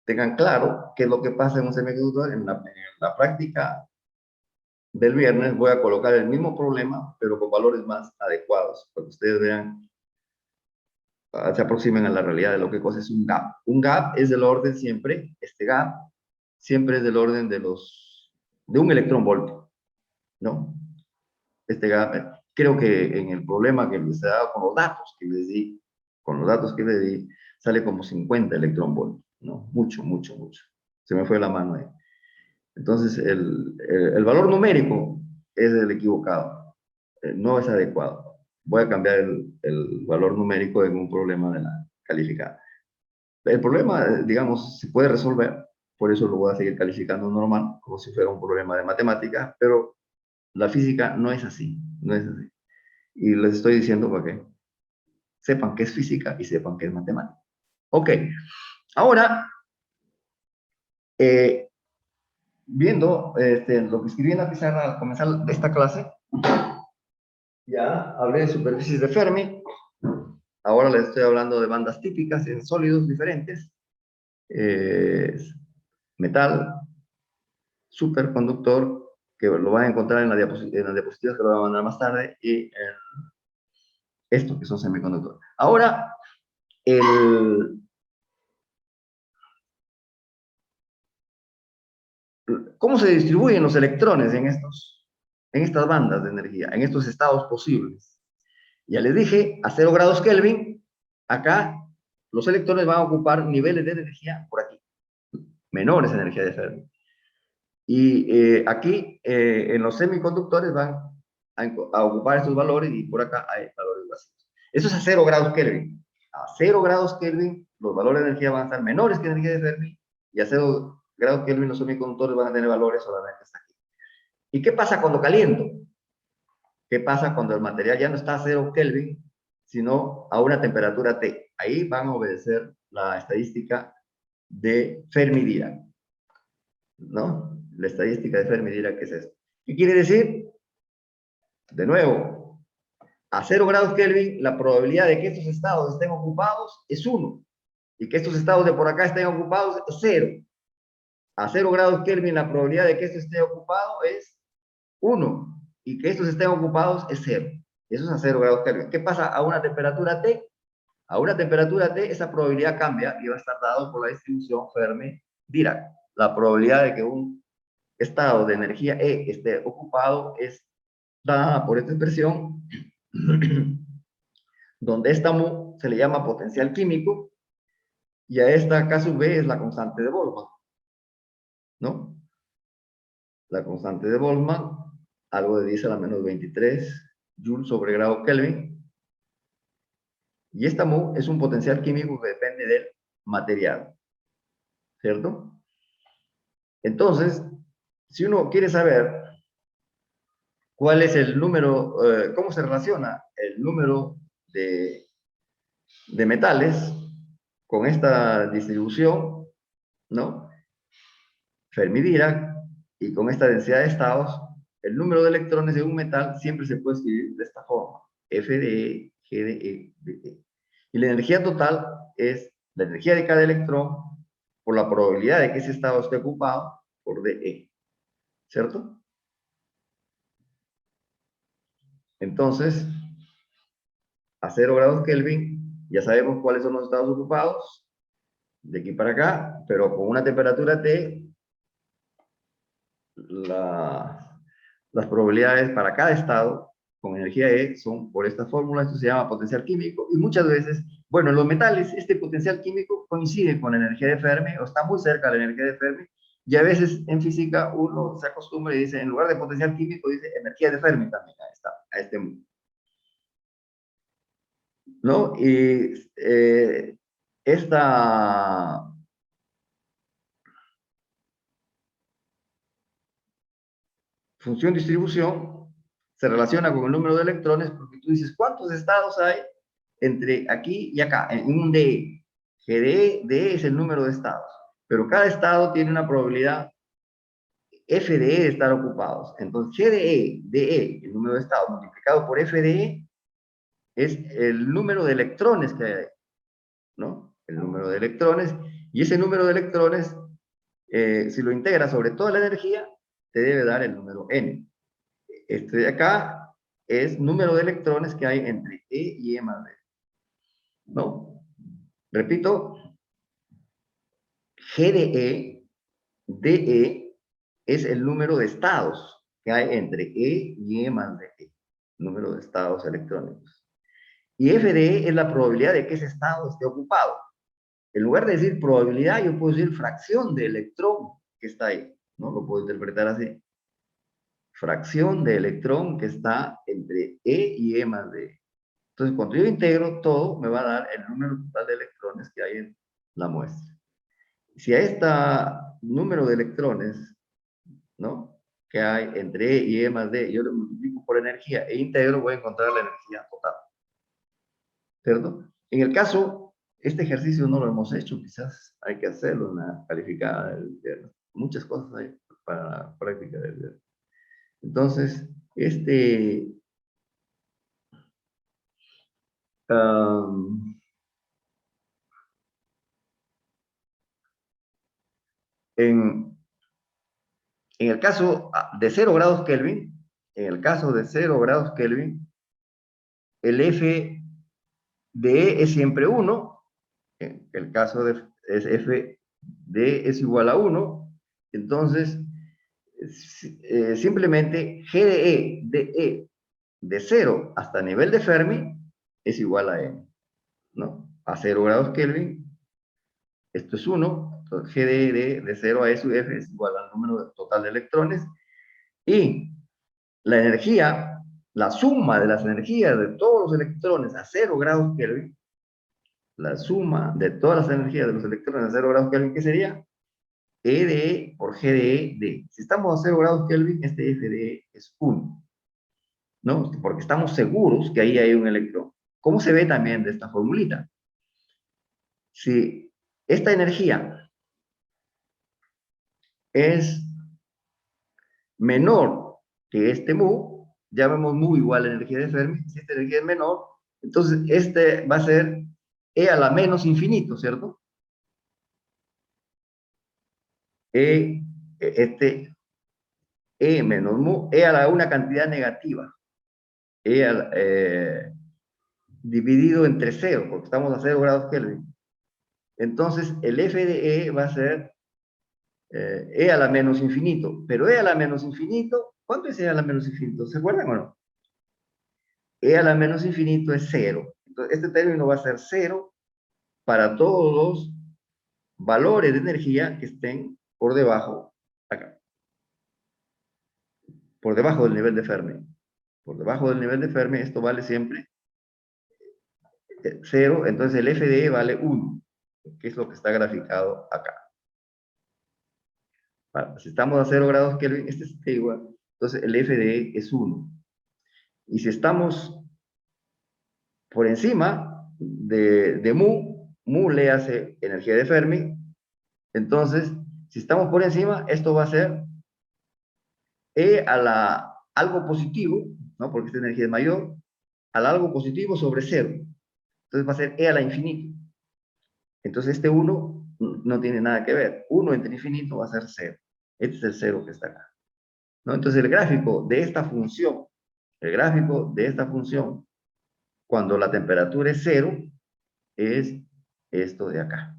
tengan claro qué es lo que pasa en un semiconductor. En la práctica del viernes voy a colocar el mismo problema, pero con valores más adecuados, para que ustedes vean, se aproximen a la realidad de lo que cosa es un gap. Un gap es del orden siempre, este gap, siempre es del orden de un electronvoltio, ¿no? Este gap, creo que en el problema que les he dado con los datos que les di, sale como 50 electronvoltios, ¿no? Mucho, mucho, mucho. Se me fue la mano ahí. Entonces, el valor numérico es el equivocado, no es adecuado. Voy a cambiar el valor numérico en un problema de la calificada. El problema, digamos, se puede resolver, por eso lo voy a seguir calificando normal, como si fuera un problema de matemática, pero la física no es así, no es así. Y les estoy diciendo para que sepan qué es física y sepan qué es matemática. Ok, ahora, viendo lo que escribí en la pizarra al comenzar esta clase, ya hablé de superficies de Fermi, ahora les estoy hablando de bandas típicas en sólidos diferentes, metal, superconductor, que lo van a encontrar en las diapositivas que lo voy a mandar más tarde, y en esto que son semiconductores. Ahora, ¿Cómo se distribuyen los electrones en estas bandas de energía, en estos estados posibles? Ya les dije, a 0 grados Kelvin, acá los electrones van a ocupar niveles de energía por aquí, menores energía de Fermi. Y aquí, en los semiconductores, van a ocupar estos valores y por acá hay valores vacíos. Eso es a 0 grados Kelvin. A 0 grados Kelvin, los valores de energía van a estar menores que energía de Fermi, y a 0 grados Kelvin los semiconductores van a tener valores solamente hasta aquí. ¿Y qué pasa cuando caliento? ¿Qué pasa cuando el material ya no está a 0 Kelvin, sino a una temperatura T? Ahí van a obedecer la estadística de Fermi-Dirac, ¿no? La estadística de Fermi-Dirac, ¿qué es eso? ¿Qué quiere decir? De nuevo, a 0 grados Kelvin, la probabilidad de que estos estados estén ocupados es 1, y que estos estados de por acá estén ocupados es 0. A 0 grados Kelvin, la probabilidad de que esto esté ocupado es 1, y que estos estén ocupados es 0. Eso es a 0 grados Kelvin. ¿Qué pasa a una temperatura T? A una temperatura T, esa probabilidad cambia y va a estar dado por la distribución Fermi-Dirac. La probabilidad de que un estado de energía E esté ocupado es dada por esta expresión, donde esta mu se le llama potencial químico, y a esta K sub B es la constante de Boltzmann, ¿no? La constante de Boltzmann, algo de 10 a la menos 23 joules sobre grado Kelvin, y esta mu es un potencial químico que depende del material, ¿cierto? Entonces, si uno quiere saber cuál es el número, cómo se relaciona el número de metales con esta distribución, ¿no? Fermi-Dirac, y con esta densidad de estados, el número de electrones de un metal siempre se puede escribir de esta forma: F de E, G de E, de E. Y la energía total es la energía de cada electrón por la probabilidad de que ese estado esté ocupado por dE, ¿cierto? Entonces, a 0 grados Kelvin, ya sabemos cuáles son los estados ocupados, de aquí para acá, pero con una temperatura T, las probabilidades para cada estado con energía E son por esta fórmula. Esto se llama potencial químico, y muchas veces, bueno, en los metales este potencial químico coincide con la energía de Fermi o está muy cerca de la energía de Fermi, y a veces en física uno se acostumbra y dice, en lugar de potencial químico, dice energía de Fermi también a este mundo, ¿no? Y esta función distribución se relaciona con el número de electrones, porque tú dices, ¿cuántos estados hay entre aquí y acá? En un DE. DE es el número de estados, pero cada estado tiene una probabilidad F de E de estar ocupados. Entonces, DE, el número de estados, multiplicado por F de E, es el número de electrones que hay, ¿no? El número de electrones, y ese número de electrones, si lo integras sobre toda la energía, te debe dar el número N. Este de acá es número de electrones que hay entre E y E más D, ¿no? Repito, G de E, DE, es el número de estados que hay entre E y E más D, número de estados electrónicos. Y F de E es la probabilidad de que ese estado esté ocupado. En lugar de decir probabilidad, yo puedo decir fracción de electrón que está ahí, ¿no? Lo puedo interpretar así. Fracción de electrón que está entre E y E más D. Entonces, cuando yo integro todo, me va a dar el número total de electrones que hay en la muestra. Si a este número de electrones, ¿no?, que hay entre E y E más D, yo lo multiplico por energía e integro, voy a encontrar la energía total, ¿cierto? En el caso, este ejercicio no lo hemos hecho, quizás hay que hacerlo en la calificada del viernes. Muchas cosas hay para la práctica del viernes. Entonces, en el caso de 0 grados Kelvin, en el caso de 0 grados Kelvin, el F de E es siempre 1, en el caso de es F de E es igual a 1, entonces simplemente G de E de 0 hasta nivel de Fermi es igual a E, ¿no? A 0 grados Kelvin, esto es 1, entonces G de 0 a E sub F es igual al número total de electrones, y la energía, la suma de las energías de todos los electrones a 0 grados Kelvin, la suma de todas las energías de los electrones a 0 grados Kelvin, ¿qué sería? E de E por G de E de. Si estamos a 0 grados Kelvin, este F de E es 1, ¿no? Porque estamos seguros que ahí hay un electrón. ¿Cómo se ve también de esta formulita? Si esta energía es menor que este mu, llamemos mu igual a energía de Fermi, si esta energía es menor, entonces este va a ser E a la menos infinito, ¿cierto? Este E menos mu, E a la una cantidad negativa, E a dividido entre 0, porque estamos a 0 grados Kelvin. Entonces el F de E va a ser E a la menos infinito, pero E a la menos infinito, ¿cuánto es E a la menos infinito? ¿Se acuerdan o no? E a la menos infinito es 0. Entonces, este término va a ser 0 para todos los valores de energía que estén por debajo, acá, por debajo del nivel de Fermi. Por debajo del nivel de Fermi, esto vale siempre 0, entonces el F de E vale 1, que es lo que está graficado acá. Vale, si estamos a 0 grados Kelvin, este es igual, entonces el F de E es 1. Y si estamos por encima de mu le hace energía de Fermi, entonces, si estamos por encima, esto va a ser E a la algo positivo, ¿no? Porque esta energía es mayor, al algo positivo sobre 0. Entonces va a ser E a la infinito. Entonces este 1 no tiene nada que ver. 1 entre infinito va a ser 0. Este es el 0 que está acá, ¿no? Entonces el gráfico de esta función, cuando la temperatura es 0, es esto de acá.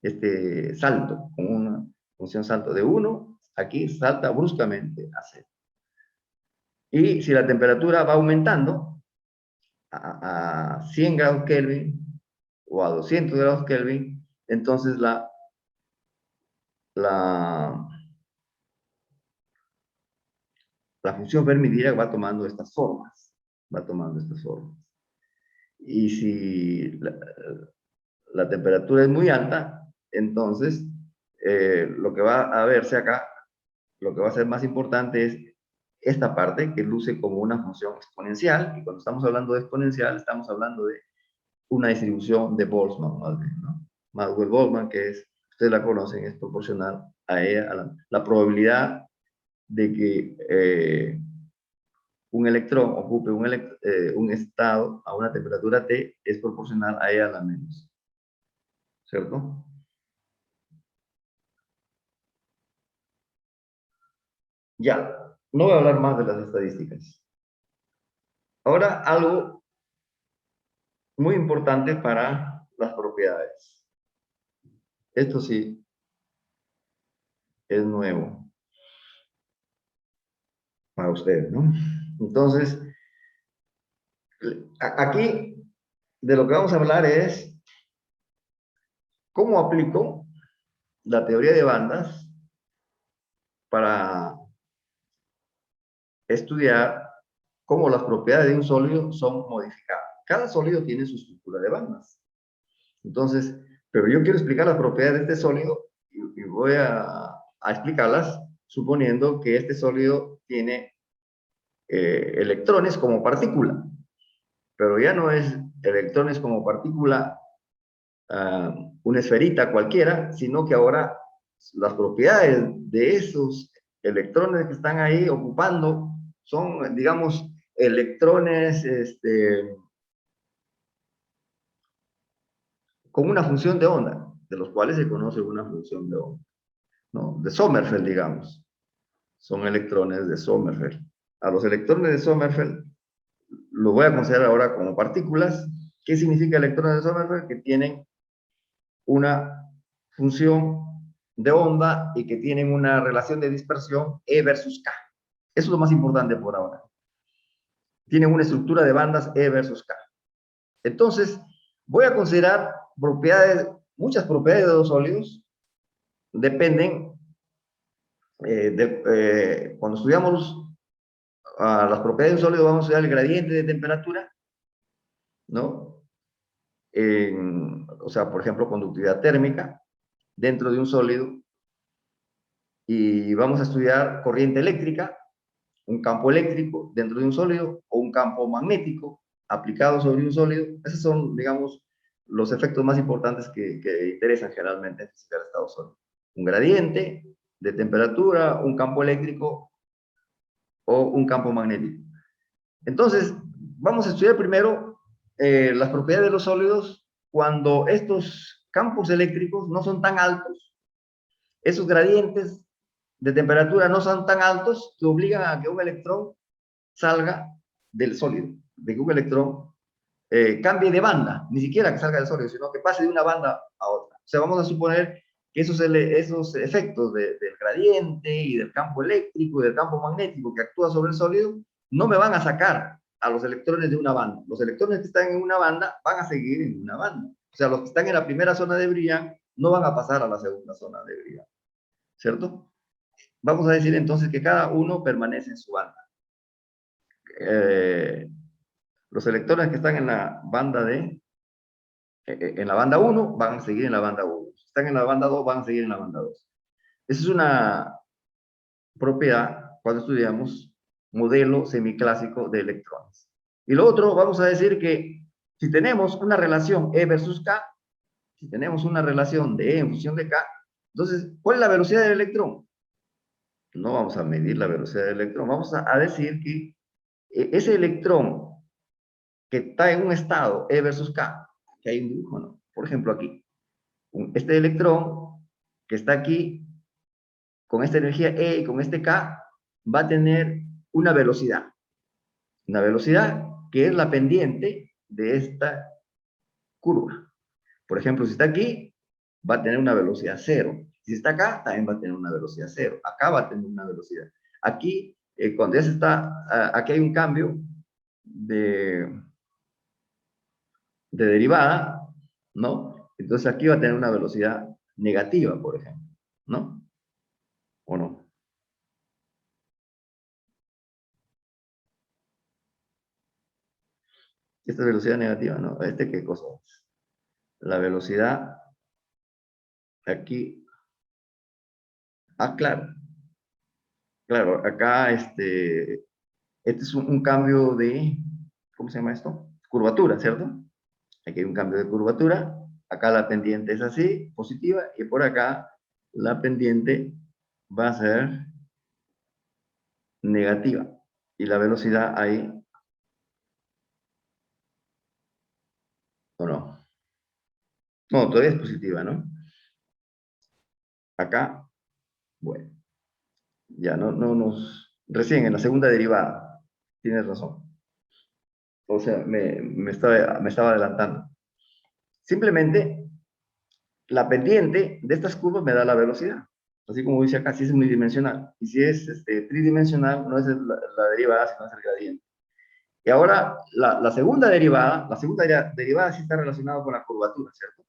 Este salto, como una función salto de 1, aquí salta bruscamente a 0. Y si la temperatura va aumentando a 100 grados Kelvin o a 200 grados Kelvin, entonces la, la función Fermi-Dirac va tomando estas formas. Y si la temperatura es muy alta, entonces lo que va a verse acá, lo que va a ser más importante es esta parte que luce como una función exponencial, y cuando estamos hablando de exponencial, estamos hablando de una distribución de Boltzmann, más bien, ¿no? Maxwell-Boltzmann, que es, ustedes la conocen, es proporcional a ella, a la probabilidad de que un electrón ocupe un estado a una temperatura T es proporcional a E a la menos, ¿cierto? Ya, no voy a hablar más de las estadísticas. Ahora, algo muy importante para las propiedades. Esto sí es nuevo para ustedes, ¿no? Entonces, aquí de lo que vamos a hablar es cómo aplico la teoría de bandas para estudiar cómo las propiedades de un sólido son modificadas. Cada sólido tiene su estructura de bandas. Entonces, pero yo quiero explicar las propiedades de este sólido y voy a explicarlas suponiendo que este sólido tiene electrones como partícula, pero ya no es electrones como partícula una esferita cualquiera, sino que ahora las propiedades de esos electrones que están ahí ocupando son, digamos, electrones con una función de onda, de los cuales se conoce una función de onda, ¿no? De Sommerfeld, digamos. Son electrones de Sommerfeld. A los electrones de Sommerfeld lo voy a considerar ahora como partículas. ¿Qué significa electrones de Sommerfeld? Que tienen una función de onda y que tienen una relación de dispersión E versus K. Eso es lo más importante por ahora. Tienen una estructura de bandas E versus K. Entonces, voy a considerar propiedades, muchas propiedades de los sólidos dependen cuando estudiamos las propiedades de un sólido, vamos a estudiar el gradiente de temperatura, ¿no? O sea, por ejemplo, conductividad térmica dentro de un sólido, y vamos a estudiar corriente eléctrica, un campo eléctrico dentro de un sólido, o un campo magnético aplicado sobre un sólido. Esos son, digamos, los efectos más importantes que interesan generalmente en física de estado sólido. Un gradiente de temperatura, un campo eléctrico o un campo magnético. Entonces, vamos a estudiar primero las propiedades de los sólidos cuando estos campos eléctricos no son tan altos, esos gradientes de temperatura no son tan altos que obligan a que un electrón salga del sólido, de que un electrón cambie de banda, ni siquiera que salga del sólido, sino que pase de una banda a otra. O sea, vamos a suponer que esos efectos del gradiente y del campo eléctrico y del campo magnético que actúa sobre el sólido no me van a sacar a los electrones de una banda. Los electrones que están en una banda van a seguir en una banda. O sea, los que están en la primera zona de Briand no van a pasar a la segunda zona de Briand, ¿cierto? Vamos a decir entonces que cada uno permanece en su banda. Los electrones que están en la banda en la banda 1 van a seguir en la banda 1. Si están en la banda 2, van a seguir en la banda 2. Esa es una propiedad cuando estudiamos modelo semiclásico de electrones. Y lo otro, vamos a decir que si tenemos una relación E versus K, si tenemos una relación de E en función de K, entonces, ¿cuál es la velocidad del electrón? No vamos a medir la velocidad del electrón, vamos a decir que ese electrón que está en un estado E versus K, que hay un dibujo, ¿no? Por ejemplo, aquí, este electrón que está aquí, con esta energía E y con este K, va a tener una velocidad que es la pendiente de esta curva. Por ejemplo, si está aquí, va a tener una velocidad cero. Si está acá, también va a tener una velocidad cero. Acá va a tener una velocidad. Aquí, cuando ya se está, aquí hay un cambio de derivada, ¿no? Entonces aquí va a tener una velocidad negativa, por ejemplo, ¿no? ¿O no? Esta velocidad negativa, ¿no? ¿Qué cosa es? La velocidad aquí. Ah, claro. Claro, acá este es un cambio de, ¿cómo se llama esto? Curvatura, ¿cierto? Aquí hay un cambio de curvatura. Acá la pendiente es así, positiva, y por acá la pendiente va a ser negativa. Y la velocidad ahí, ¿o no? No, todavía es positiva, ¿no? Acá, bueno, ya no nos... Recién en la segunda derivada, tienes razón. O sea, me estaba adelantando. Simplemente, la pendiente de estas curvas me da la velocidad. Así como dice acá, si es unidimensional. Y si es tridimensional, no es la derivada, sino es el gradiente. Y ahora, la segunda derivada sí está relacionada con la curvatura, ¿cierto?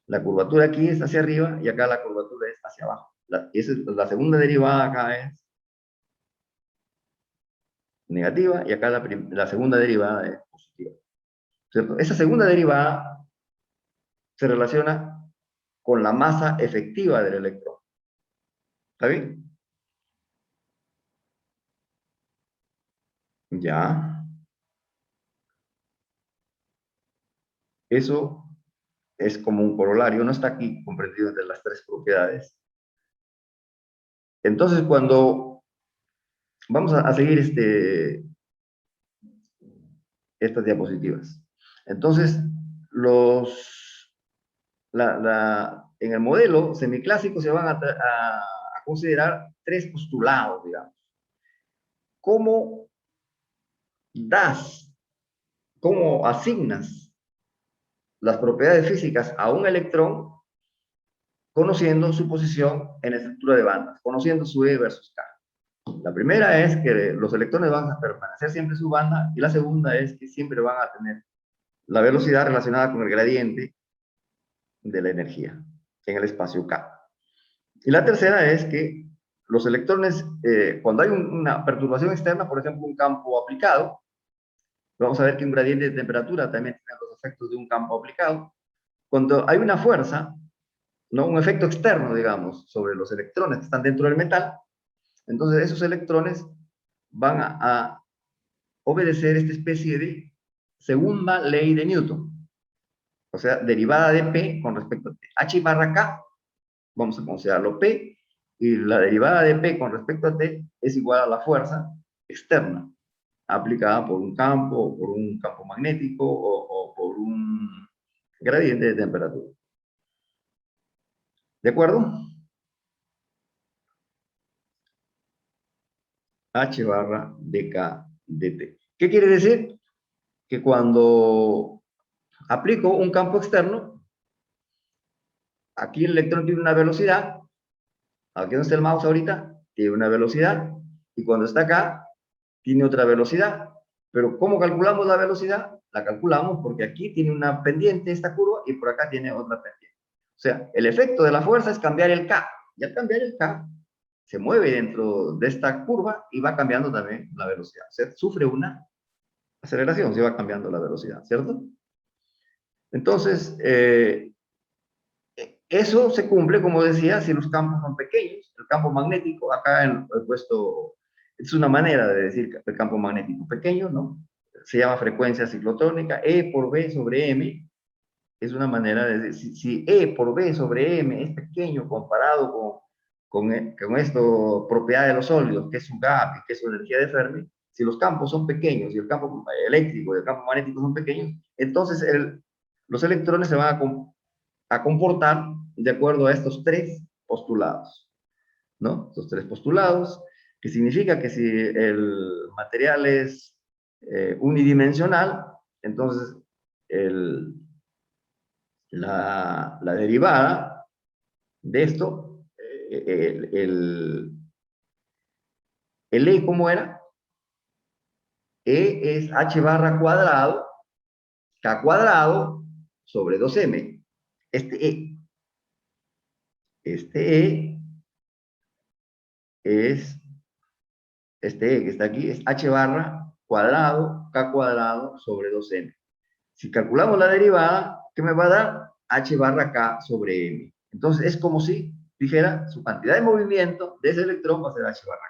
La curvatura aquí es hacia arriba y acá la curvatura es hacia abajo. La segunda derivada acá es negativa y acá la segunda derivada es positiva, ¿cierto? Esa segunda derivada se relaciona con la masa efectiva del electrón. ¿Está bien? Ya. Eso es como un corolario, no está aquí comprendido entre las tres propiedades. Entonces, cuando vamos a seguir estas diapositivas. Entonces, en el modelo semiclásico se van a considerar tres postulados, digamos. ¿Cómo das, cómo asignas las propiedades físicas a un electrón conociendo su posición en la estructura de bandas, conociendo su E versus K. La primera es que los electrones van a permanecer siempre en su banda, y la segunda es que siempre van a tener la velocidad relacionada con el gradiente de la energía en el espacio K. Y la tercera es que los electrones, cuando hay una perturbación externa, por ejemplo, un campo aplicado, vamos a ver que un gradiente de temperatura también tiene los efectos de un campo aplicado. Cuando hay una fuerza, ¿no? Un efecto externo, digamos, sobre los electrones que están dentro del metal, entonces esos electrones van a obedecer esta especie de segunda ley de Newton, o sea, derivada de P con respecto a T. H barra K, vamos a considerarlo P, y la derivada de P con respecto a T es igual a la fuerza externa, aplicada por un campo magnético o por un gradiente de temperatura. ¿De acuerdo? H barra dk dt. ¿Qué quiere decir? Que cuando aplico un campo externo, aquí el electrón tiene una velocidad, aquí donde está el mouse ahorita, tiene una velocidad, y cuando está acá, tiene otra velocidad. Pero ¿cómo calculamos la velocidad? La calculamos porque aquí tiene una pendiente esta curva y por acá tiene otra pendiente. O sea, el efecto de la fuerza es cambiar el K. Y al cambiar el K, se mueve dentro de esta curva y va cambiando también la velocidad. O sea, sufre una aceleración, se va cambiando la velocidad, ¿cierto? Entonces, eso se cumple, como decía, si los campos son pequeños. El campo magnético, acá he puesto, es una manera de decir el campo magnético pequeño, ¿no? Se llama frecuencia ciclotrónica, E por B sobre M, es una manera de decir, si E por B sobre M es pequeño comparado con esto, propiedad de los sólidos, que es su gap y que es su energía de Fermi, si los campos son pequeños y el campo eléctrico y el campo magnético son pequeños, entonces los electrones se van a comportar de acuerdo a estos tres postulados, ¿no? Estos tres postulados, que significa que si el material es unidimensional, entonces la derivada de esto, el E, ¿cómo era? E es H barra cuadrado, K cuadrado sobre 2M. Este E es, este E que está aquí, es H barra cuadrado, K cuadrado sobre 2M. Si calculamos la derivada, ¿qué me va a dar? H barra K sobre M. Entonces es como si dijera su cantidad de movimiento de ese electrón va a ser H barra K.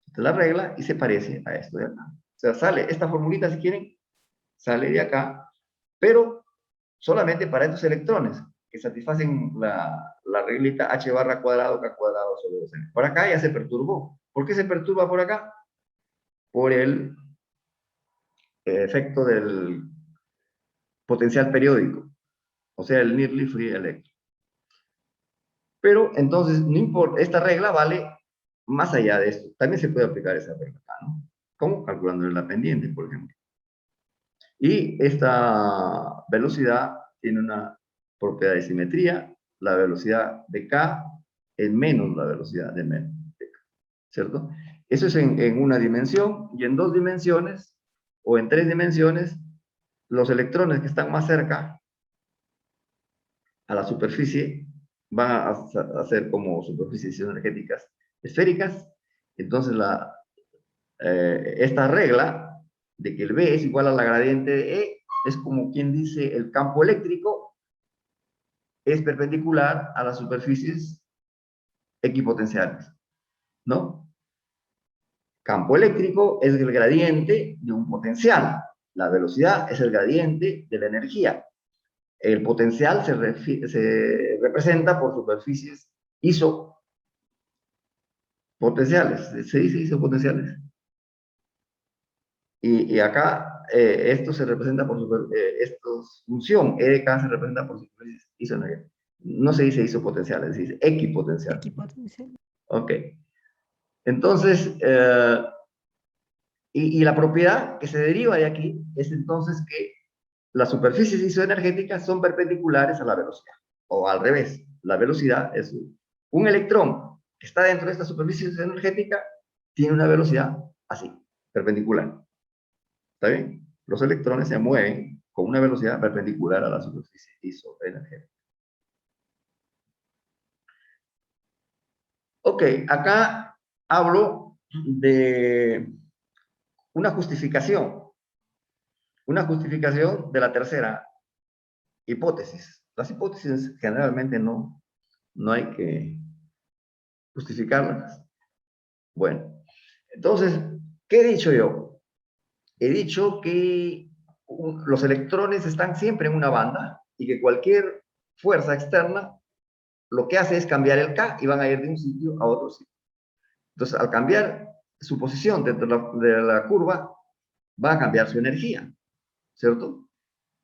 Esta es la regla y se parece a esto de acá. O sea, sale esta formulita, si quieren, sale de acá, pero solamente para estos electrones que satisfacen la reglita H barra cuadrado K cuadrado sobre 2M. Por acá ya se perturbó. ¿Por qué se perturba por acá? Por el efecto del potencial periódico, o sea, el nearly free electron. Pero entonces, no importa, esta regla vale más allá de esto. También se puede aplicar esa regla acá, ¿no? ¿Cómo? Calculando la pendiente, por ejemplo. Y esta velocidad tiene una propiedad de simetría. La velocidad de K es menos la velocidad de K, ¿cierto? Eso es en una dimensión, y en dos dimensiones o en tres dimensiones, los electrones que están más cerca a la superficie van a ser como superficies energéticas esféricas. Entonces, esta regla de que el B es igual a la gradiente de E es como quien dice el campo eléctrico es perpendicular a las superficies equipotenciales, ¿no? Campo eléctrico es el gradiente de un potencial. La velocidad es el gradiente de la energía. El potencial se representa por superficies isopotenciales. Se dice isopotenciales. Y acá esto se representa por esto es función. E de K se representa por superficies isoenergéticas. No se dice isopotenciales, se dice equipotencial. Equipotencial. Ok. Entonces, y la propiedad que se deriva de aquí es entonces que las superficies isoenergéticas son perpendiculares a la velocidad, o al revés, la velocidad es un electrón que está dentro de esta superficie energética, tiene una velocidad así, perpendicular. ¿Está bien? Los electrones se mueven con una velocidad perpendicular a la superficie isoenergética. Ok, acá hablo de una justificación de la tercera hipótesis. Las hipótesis generalmente no hay que justificarlas. Bueno, entonces, ¿qué he dicho yo? He dicho que los electrones están siempre en una banda y que cualquier fuerza externa lo que hace es cambiar el K y van a ir de un sitio a otro sitio. Entonces, al cambiar su posición dentro de la curva, va a cambiar su energía, ¿cierto?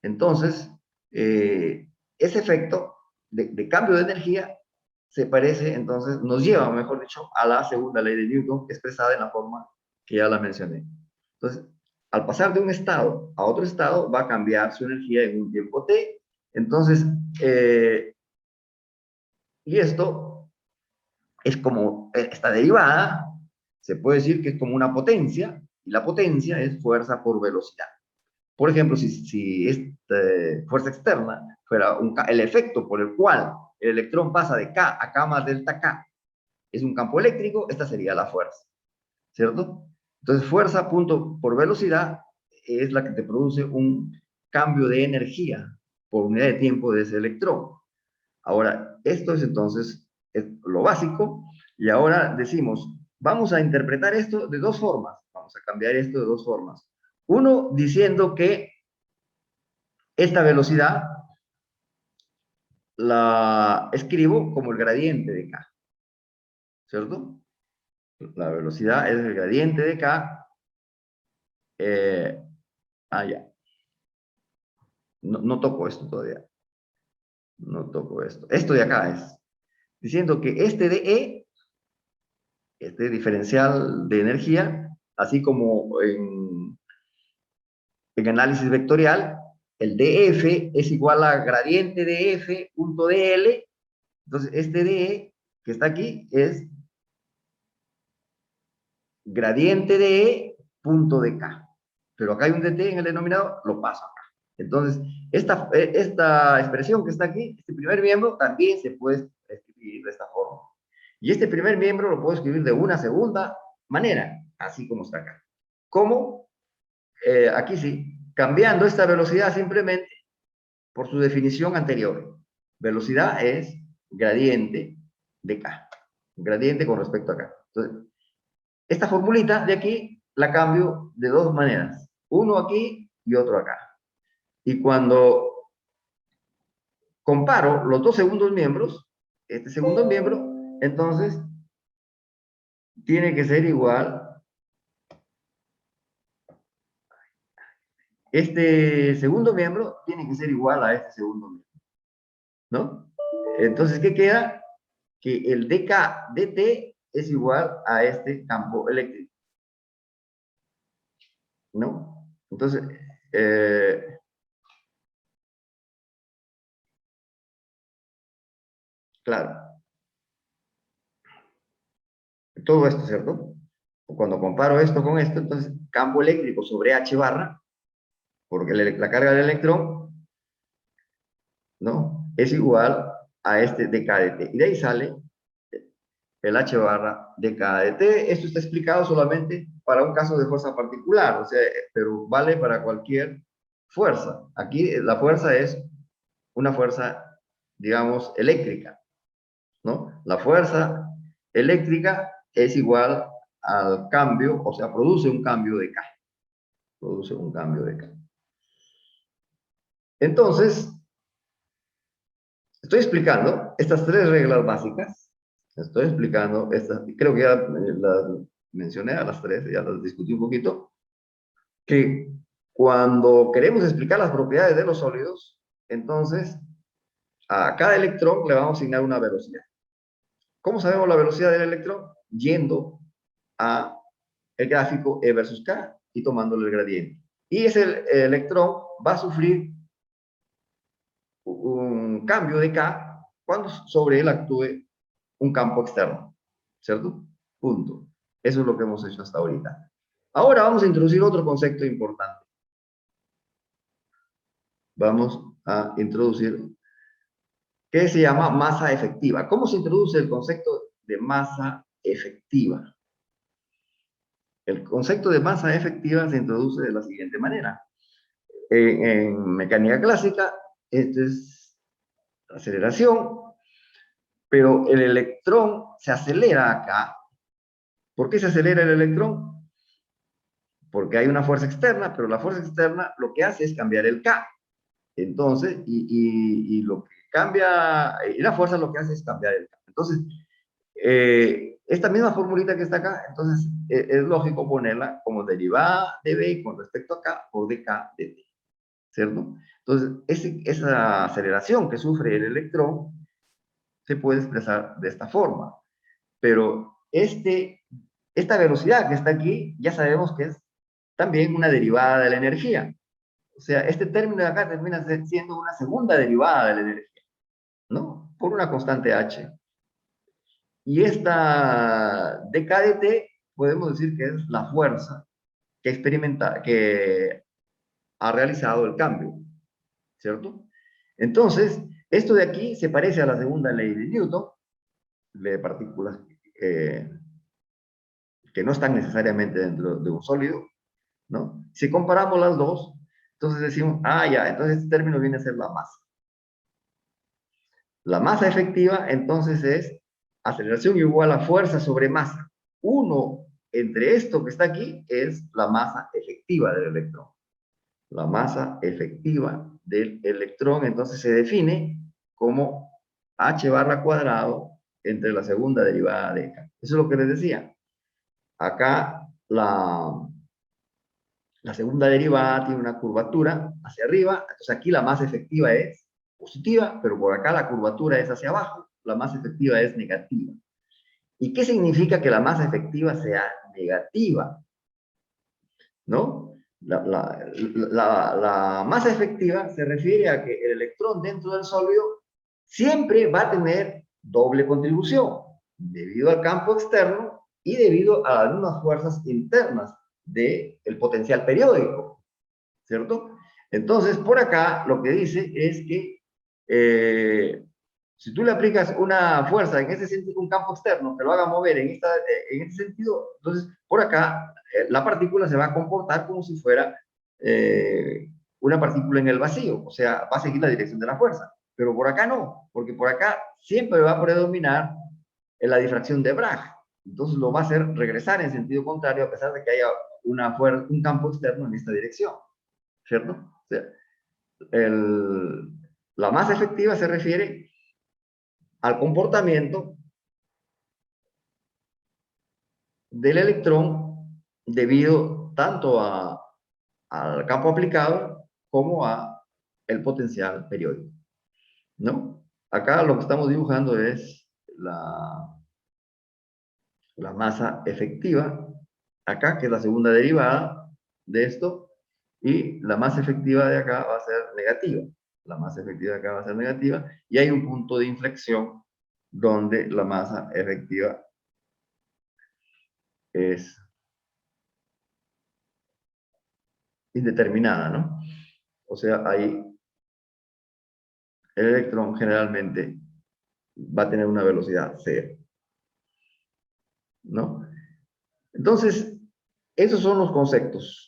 Entonces, ese efecto de cambio de energía se parece, entonces, nos lleva, mejor dicho, a la segunda ley de Newton, expresada en la forma que ya la mencioné. Entonces, al pasar de un estado a otro estado, va a cambiar su energía en un tiempo t. Entonces, y esto es como, esta derivada, se puede decir que es como una potencia, y la potencia es fuerza por velocidad. Por ejemplo, si esta fuerza externa fuera el efecto por el cual el electrón pasa de K a K más delta K, es un campo eléctrico, esta sería la fuerza, ¿cierto? Entonces, fuerza punto por velocidad es la que te produce un cambio de energía por unidad de tiempo de ese electrón. Ahora, esto es entonces lo básico, y ahora decimos, vamos a interpretar esto de dos formas, vamos a cambiar esto de dos formas. Uno, diciendo que esta velocidad la escribo como el gradiente de K, ¿cierto? La velocidad es el gradiente de K. Ya. No toco esto todavía. No toco esto. Esto de acá es diciendo que este DE, este diferencial de energía, así como en análisis vectorial, el DF es igual a gradiente de F punto DL. Entonces, este DE que está aquí es gradiente de E punto de K. Pero acá hay un dt en el denominador, lo paso acá. Entonces, esta expresión que está aquí, este primer miembro, también se puede escribir de esta forma. Y este primer miembro lo puedo escribir de una segunda manera, así como está acá. ¿Cómo? Aquí sí, cambiando esta velocidad simplemente por su definición anterior. Velocidad es gradiente de K. Gradiente con respecto a acá. Entonces, esta formulita de aquí la cambio de dos maneras. Uno aquí y otro acá. Y cuando comparo los dos segundos miembros, este segundo miembro, entonces tiene que ser igual. Este segundo miembro tiene que ser igual a este segundo miembro, ¿no? Entonces, ¿qué queda? Que el dk dt es igual a este campo eléctrico, ¿no? Entonces, claro, todo esto, ¿cierto? Cuando comparo esto con esto, entonces campo eléctrico sobre H barra, porque la carga del electrón, ¿no? Es igual a este dk dt. Y de ahí sale el H barra dk dt. Esto está explicado solamente para un caso de fuerza particular, o sea, pero vale para cualquier fuerza. Aquí la fuerza es una fuerza, digamos, eléctrica, ¿no? La fuerza eléctrica es igual al cambio, o sea, produce un cambio de K. Produce un cambio de K. Entonces, estoy explicando estas tres reglas básicas. Estoy explicando estas, creo que ya las mencioné a las tres, ya las discutí un poquito, que cuando queremos explicar las propiedades de los sólidos, entonces a cada electrón le vamos a asignar una velocidad. ¿Cómo sabemos la velocidad del electrón? Yendo a el gráfico E versus K y tomándole el gradiente. Y ese electrón va a sufrir un cambio de K cuando sobre él actúe un campo externo, ¿cierto? Punto. Eso es lo que hemos hecho hasta ahorita. Ahora vamos a introducir otro concepto importante. Vamos a introducir, que se llama masa efectiva. ¿Cómo se introduce el concepto de masa efectiva? El concepto de masa efectiva se introduce de la siguiente manera. En mecánica clásica, esto es aceleración, pero el electrón se acelera acá. ¿Por qué se acelera el electrón? Porque hay una fuerza externa, pero la fuerza externa lo que hace es cambiar el K. Entonces, y lo que cambia, y la fuerza lo que hace es cambiar el K. Entonces, esta misma formulita que está acá, entonces es lógico ponerla como derivada de B con respecto a K por dK de T, ¿cierto? Entonces, esa aceleración que sufre el electrón se puede expresar de esta forma, pero esta velocidad que está aquí, ya sabemos que es también una derivada de la energía. O sea, este término de acá termina siendo una segunda derivada de la energía, ¿no? Por una constante h. Y esta dk de t podemos decir que es la fuerza que ha realizado el cambio, ¿cierto? Entonces, esto de aquí se parece a la segunda ley de Newton, de partículas que no están necesariamente dentro de un sólido, ¿no? Si comparamos las dos, entonces decimos, ya, entonces este término viene a ser la masa. La masa efectiva, entonces, es aceleración igual a fuerza sobre masa. Uno entre esto que está aquí es la masa efectiva del electrón. La masa efectiva del electrón, entonces, se define como h barra cuadrado entre la segunda derivada de K. Eso es lo que les decía. Acá la segunda derivada tiene una curvatura hacia arriba, entonces aquí la masa efectiva es positiva, pero por acá la curvatura es hacia abajo, la masa efectiva es negativa. ¿Y qué significa que la masa efectiva sea negativa? ¿No? La masa efectiva se refiere a que el electrón dentro del sólido siempre va a tener doble contribución, debido al campo externo y debido a algunas fuerzas internas del potencial periódico, ¿cierto? Entonces, por acá lo que dice es que si tú le aplicas una fuerza en ese sentido, un campo externo que lo haga mover en este sentido, entonces por acá la partícula se va a comportar como si fuera una partícula en el vacío, o sea, va a seguir la dirección de la fuerza. Pero por acá no, porque por acá siempre va a predominar en la difracción de Bragg. Entonces lo va a hacer regresar en sentido contrario a pesar de que haya un campo externo en esta dirección, ¿cierto? O sea, la masa efectiva se refiere al comportamiento del electrón debido tanto al campo aplicado como a el potencial periódico, ¿no? Acá lo que estamos dibujando es la masa efectiva, acá que es la segunda derivada de esto, y la masa efectiva de acá va a ser negativa. La masa efectiva de acá va a ser negativa, y hay un punto de inflexión donde la masa efectiva es indeterminada, ¿no? O sea, ahí el electrón generalmente va a tener una velocidad cero, ¿no? Entonces, esos son los conceptos.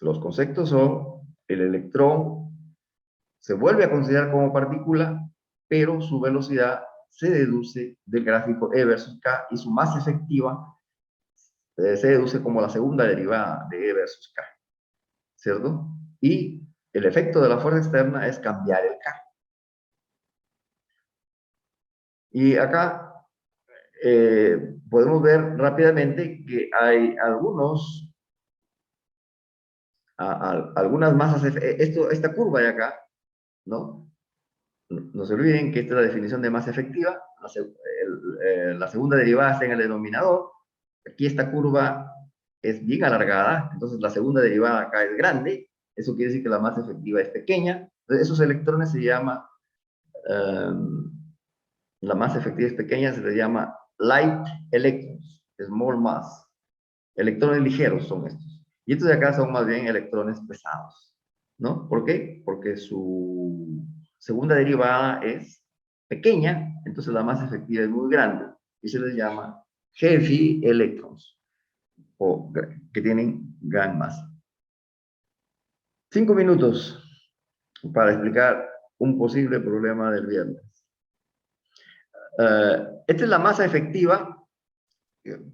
Los conceptos son el electrón se vuelve a considerar como partícula, pero su velocidad se deduce del gráfico E versus K y su masa efectiva se deduce como la segunda derivada de E versus K, ¿cierto? Y el efecto de la fuerza externa es cambiar el K. Y acá podemos ver rápidamente que hay algunas masas, esta curva de acá, ¿no? No se olviden que esta es la definición de masa efectiva, la segunda derivada está en el denominador, aquí esta curva es bien alargada, entonces la segunda derivada acá es grande, eso quiere decir que la masa efectiva es pequeña, entonces esos electrones se llaman la masa efectiva es pequeña, se le llama light electrons, small mass. Electrones ligeros son estos. Y estos de acá son más bien electrones pesados, ¿no? ¿Por qué? Porque su segunda derivada es pequeña, entonces la masa efectiva es muy grande, y se les llama heavy electrons, o que tienen gran masa. 5 minutos para explicar un posible problema del viernes. Esta es la masa efectiva.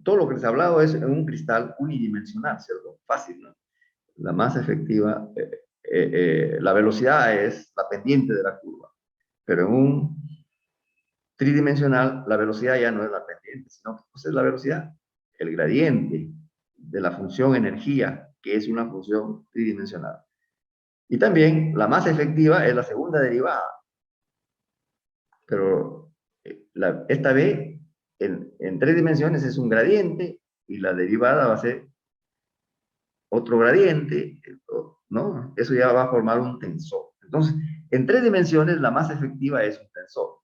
Todo lo que les he hablado es en un cristal unidimensional, ¿cierto? Fácil, ¿no? La masa efectiva, la velocidad es la pendiente de la curva, pero en un tridimensional la velocidad ya no es la pendiente, sino que pues, es la velocidad, el gradiente de la función energía, que es una función tridimensional. Y también la masa efectiva es la segunda derivada, pero esta vez en 3 dimensiones es un gradiente y la derivada va a ser otro gradiente, ¿no? Eso ya va a formar un tensor. Entonces, en 3 dimensiones la masa efectiva es un tensor.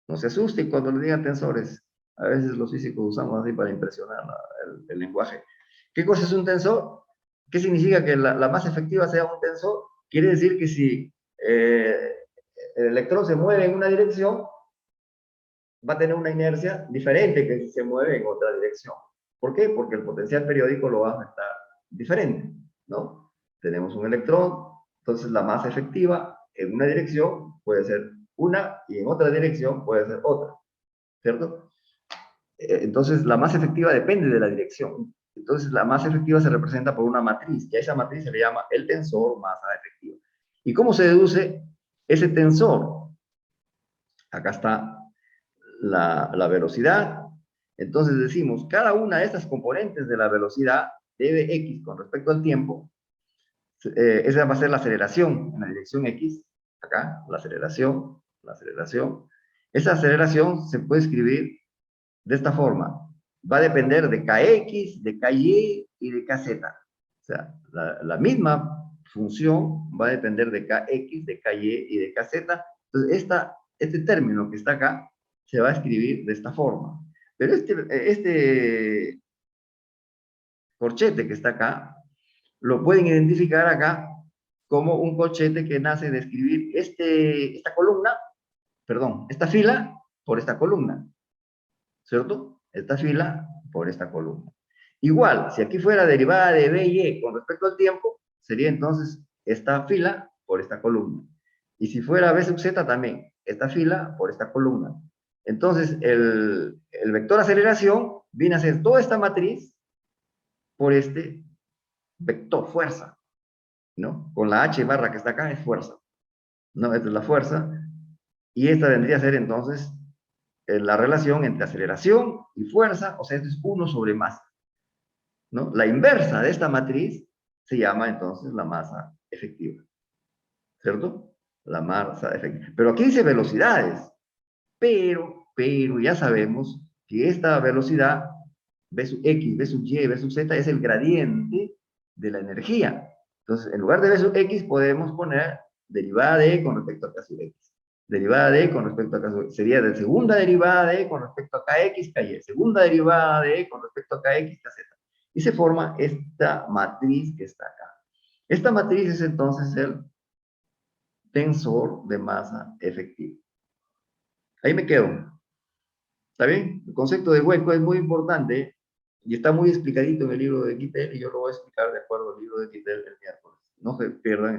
No se asusten cuando le digan tensores. A veces los físicos usamos así para impresionar el lenguaje. ¿Qué cosa es un tensor? ¿Qué significa que la masa efectiva sea un tensor? Quiere decir que si el electrón se mueve en una dirección, va a tener una inercia diferente que si se mueve en otra dirección. ¿Por qué? Porque el potencial periódico lo va a afectar diferente, ¿no? Tenemos un electrón, entonces la masa efectiva en una dirección puede ser una y en otra dirección puede ser otra, ¿cierto? Entonces la masa efectiva depende de la dirección. Entonces la masa efectiva se representa por una matriz, y a esa matriz se le llama el tensor masa efectiva. ¿Y cómo se deduce ese tensor? Acá está la velocidad. Entonces decimos, cada una de estas componentes de la velocidad debe x con respecto al tiempo. Esa va a ser la aceleración en la dirección x. Acá, la aceleración, la aceleración. Esa aceleración se puede escribir de esta forma. Va a depender de kx, de ky y de kz. O sea, la misma función va a depender de kx, de ky y de kz. Entonces, este término que está acá se va a escribir de esta forma. Pero este corchete que está acá, lo pueden identificar acá como un corchete que nace de escribir esta columna, perdón, esta fila por esta columna, ¿cierto? Esta fila por esta columna. Igual, si aquí fuera derivada de b y e con respecto al tiempo, sería entonces esta fila por esta columna. Y si fuera b sub z también, esta fila por esta columna. Entonces, el vector aceleración viene a ser toda esta matriz por este vector fuerza, ¿no? Con la h barra que está acá es fuerza, ¿no? Esta es la fuerza. Y esta vendría a ser entonces la relación entre aceleración y fuerza, o sea, esto es 1 sobre masa, ¿no? La inversa de esta matriz se llama entonces la masa efectiva, ¿cierto? La masa efectiva. Pero aquí dice velocidades, pero ya sabemos que esta velocidad, v sub x, v sub y, v sub z, es el gradiente de la energía. Entonces, en lugar de v sub x, podemos poner derivada de e con respecto a k sub x. Derivada de e con respecto a k sub x. Sería de segunda derivada de e con respecto a kx, ky. Segunda derivada de e con respecto a kx, kz. Y se forma esta matriz que está acá. Esta matriz es entonces el tensor de masa efectiva. Ahí me quedo. ¿Está bien? El concepto de hueco es muy importante y está muy explicadito en el libro de Kittel y yo lo voy a explicar de acuerdo al libro de Kittel el miércoles. No se pierdan.